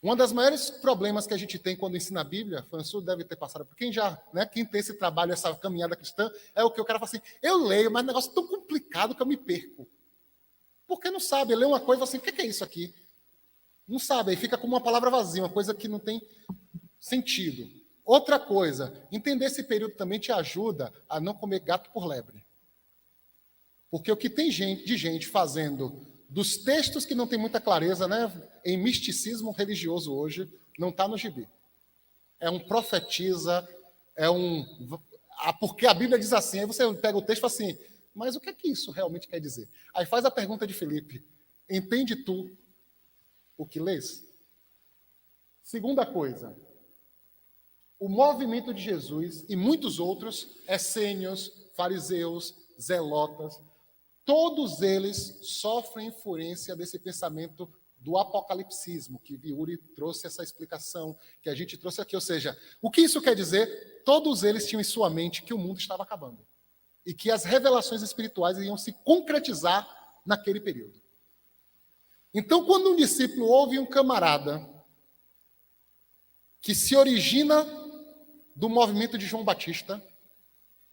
Um dos maiores problemas que a gente tem quando ensina a Bíblia, François deve ter passado por quem já, né, quem tem esse trabalho, essa caminhada cristã, é o que o cara fala assim, eu leio, mas o negócio é tão complicado que eu me perco. Porque não sabe, lê uma coisa assim, o que é isso aqui? Não sabe, aí fica como uma palavra vazia, uma coisa que não tem sentido. Outra coisa, entender esse período também te ajuda a não comer gato por lebre. Porque o que tem de gente fazendo dos textos que não tem muita clareza, né, em misticismo religioso hoje, não está no gibi. É um profetiza, porque a Bíblia diz assim, aí você pega o texto e fala assim, mas o que é que isso realmente quer dizer? Aí faz a pergunta de Felipe, entende tu o que lês? Segunda coisa, o movimento de Jesus e muitos outros, essênios, fariseus, zelotas, todos eles sofrem influência desse pensamento do apocalipsismo, que Viuri trouxe essa explicação, que a gente trouxe aqui. Ou seja, o que isso quer dizer? Todos eles tinham em sua mente que o mundo estava acabando e que as revelações espirituais iam se concretizar naquele período. Então, quando um discípulo ouve um camarada que se origina do movimento de João Batista,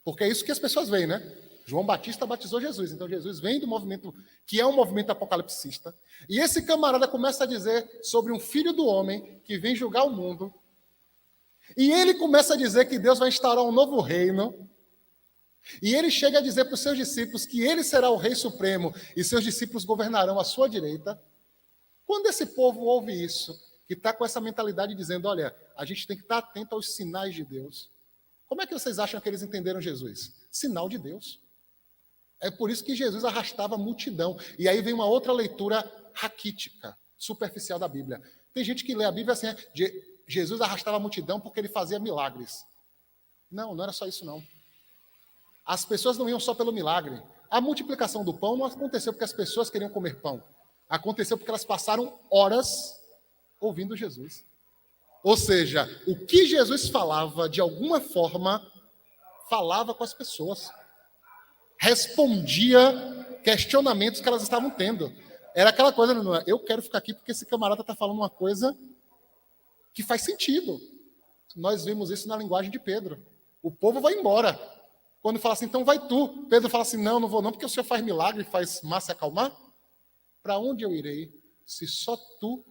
porque é isso que as pessoas veem, né? João Batista batizou Jesus, então Jesus vem do movimento, que é um movimento apocalipsista, e esse camarada começa a dizer sobre um filho do homem que vem julgar o mundo, e ele começa a dizer que Deus vai instaurar um novo reino, e ele chega a dizer para os seus discípulos que ele será o rei supremo, e seus discípulos governarão à sua direita. Quando esse povo ouve isso, que está com essa mentalidade dizendo, olha, a gente tem que estar atento aos sinais de Deus. Como é que vocês acham que eles entenderam Jesus? Sinal de Deus. É por isso que Jesus arrastava a multidão. E aí vem uma outra leitura raquítica, superficial da Bíblia. Tem gente que lê a Bíblia assim, Jesus arrastava a multidão porque ele fazia milagres. Não, não era só isso não. As pessoas não iam só pelo milagre. A multiplicação do pão não aconteceu porque as pessoas queriam comer pão. Aconteceu porque elas passaram horas ouvindo Jesus. Ou seja, o que Jesus falava, de alguma forma, falava com as pessoas. Respondia questionamentos que elas estavam tendo. Era aquela coisa, não é? Eu quero ficar aqui porque esse camarada está falando uma coisa que faz sentido. Nós vimos isso na linguagem de Pedro. O povo vai embora. Quando fala assim, então vai tu. Pedro fala assim, não, não vou não, porque o Senhor faz milagre, faz massa acalmar. Para onde eu irei, se só tu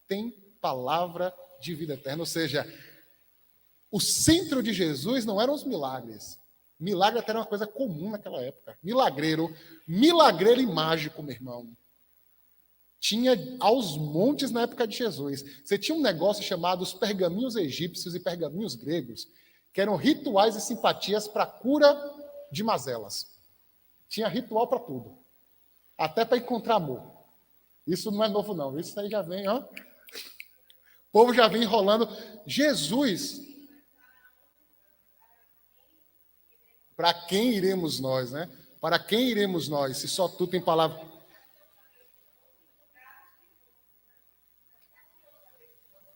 tem palavra de vida eterna? Ou seja, o centro de Jesus não eram os milagres. Milagre até era uma coisa comum naquela época. Milagreiro e mágico, meu irmão. Tinha aos montes na época de Jesus. Você tinha um negócio chamado os pergaminhos egípcios e pergaminhos gregos, que eram rituais e simpatias para a cura de mazelas. Tinha ritual para tudo. Até para encontrar amor. Isso não é novo, não. Isso aí já vem, ó. O povo já vem enrolando. Jesus, para quem iremos nós, né? Para quem iremos nós, se só tu tem palavra?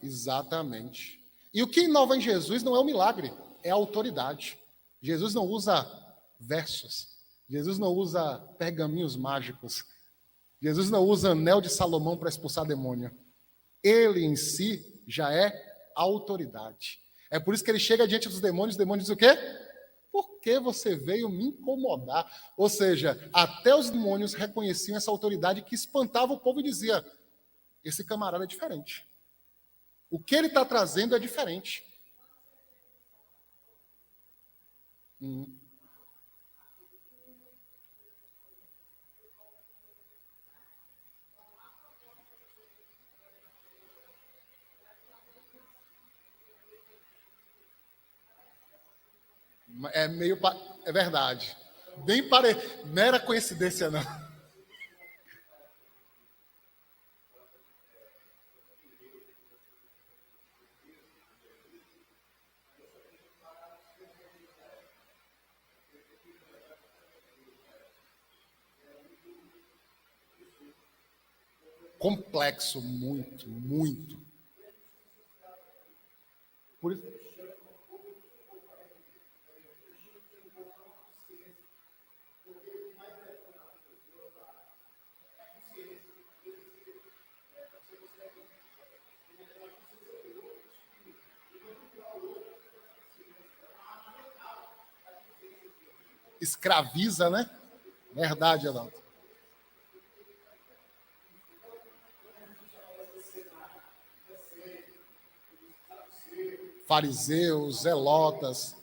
Exatamente. E o que inova em Jesus não é o milagre, é a autoridade. Jesus não usa versos. Jesus não usa pergaminhos mágicos. Jesus não usa anel de Salomão para expulsar demônio. Ele em si já é autoridade. É por isso que ele chega diante dos demônios, os demônios dizem o quê? Por que você veio me incomodar? Ou seja, até os demônios reconheciam essa autoridade que espantava o povo e dizia, esse camarada é diferente. O que ele está trazendo é diferente. É meio... É verdade. Bem não era coincidência, não. Complexo, muito, muito. Por isso... Escraviza, né? Verdade, Adalto. Fariseus, zelotas.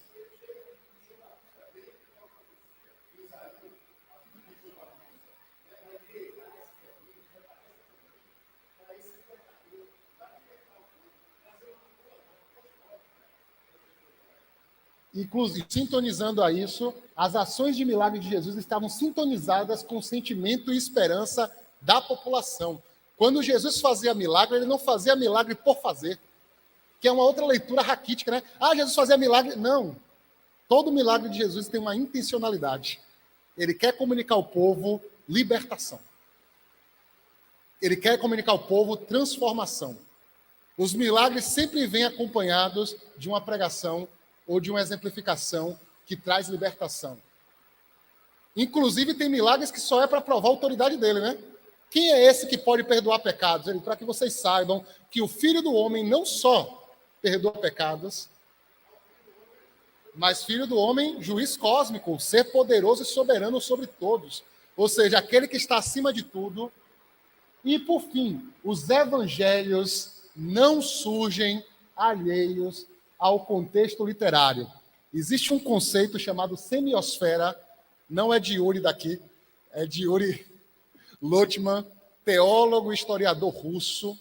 Inclusive, sintonizando a isso, as ações de milagre de Jesus estavam sintonizadas com o sentimento e esperança da população. Quando Jesus fazia milagre, ele não fazia milagre por fazer, que é uma outra leitura raquítica, né? Ah, Jesus fazia milagre. Não. Todo milagre de Jesus tem uma intencionalidade. Ele quer comunicar ao povo libertação. Ele quer comunicar ao povo transformação. Os milagres sempre vêm acompanhados de uma pregação ou de uma exemplificação que traz libertação. Inclusive, tem milagres que só é para provar a autoridade dele, né? Quem é esse que pode perdoar pecados? Ele, para que vocês saibam que o Filho do Homem não só perdoa pecados, mas Filho do Homem, juiz cósmico, ser poderoso e soberano sobre todos. Ou seja, aquele que está acima de tudo. E, por fim, os evangelhos não surgem alheios ao contexto literário. Existe um conceito chamado semiosfera, não é de Yuri daqui, é de Yuri Lotman, teólogo e historiador russo,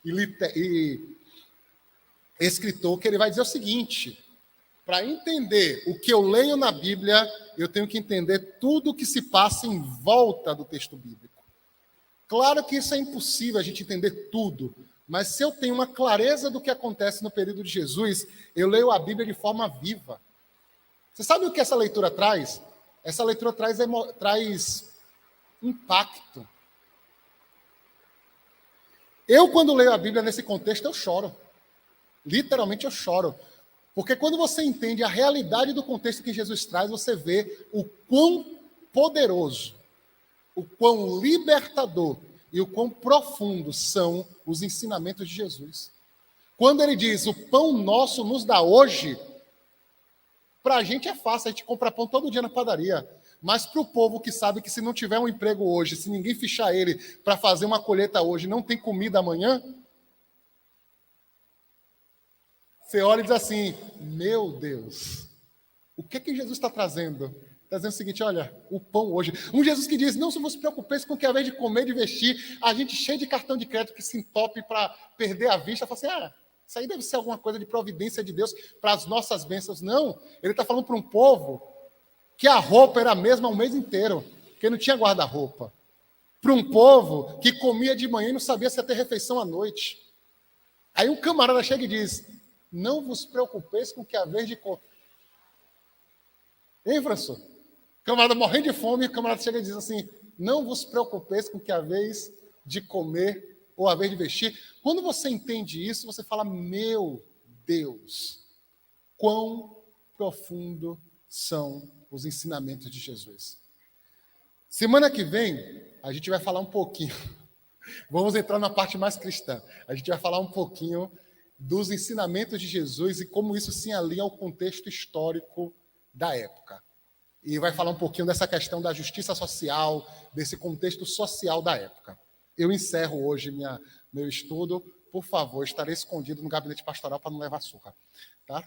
e escritor, que ele vai dizer o seguinte: para entender o que eu leio na Bíblia, eu tenho que entender tudo o que se passa em volta do texto bíblico. Claro que isso é impossível, a gente entender tudo, mas se eu tenho uma clareza do que acontece no período de Jesus, eu leio a Bíblia de forma viva. Você sabe o que essa leitura traz? Essa leitura traz impacto. Eu, quando leio a Bíblia nesse contexto, eu choro. Literalmente eu choro. Porque quando você entende a realidade do contexto que Jesus traz, você vê o quão poderoso, o quão libertador e o quão profundo são os ensinamentos de Jesus. Quando ele diz, o pão nosso nos dá hoje, para a gente é fácil, a gente compra pão todo dia na padaria. Mas para o povo que sabe que se não tiver um emprego hoje, se ninguém fichar ele para fazer uma colheita hoje, não tem comida amanhã, você olha e diz assim, meu Deus, o que Jesus está trazendo? Está dizendo o seguinte, olha, o pão hoje. Um Jesus que diz, não se preocupe com o que ao invés de comer e de vestir, a gente cheio de cartão de crédito que se entope para perder a vista, fala assim, isso aí deve ser alguma coisa de providência de Deus para as nossas bênçãos. Não, ele está falando para um povo que a roupa era a mesma o mês inteiro, que não tinha guarda-roupa. Para um povo que comia de manhã e não sabia se ia ter refeição à noite. Aí um camarada chega e diz, não vos preocupeis com o que haver de comer. Hein, François? O camarada morrendo de fome, o camarada chega e diz assim, não vos preocupeis com o que haver de comer ou haver de vestir. Quando você entende isso, você fala, meu Deus, quão profundo são os ensinamentos de Jesus. Semana que vem, a gente vai falar um pouquinho, vamos entrar na parte mais cristã, a gente vai falar um pouquinho dos ensinamentos de Jesus e como isso se alinha ao contexto histórico da época. E vai falar um pouquinho dessa questão da justiça social, desse contexto social da época. Eu encerro hoje meu estudo, por favor, estarei escondido no gabinete pastoral para não levar surra, tá?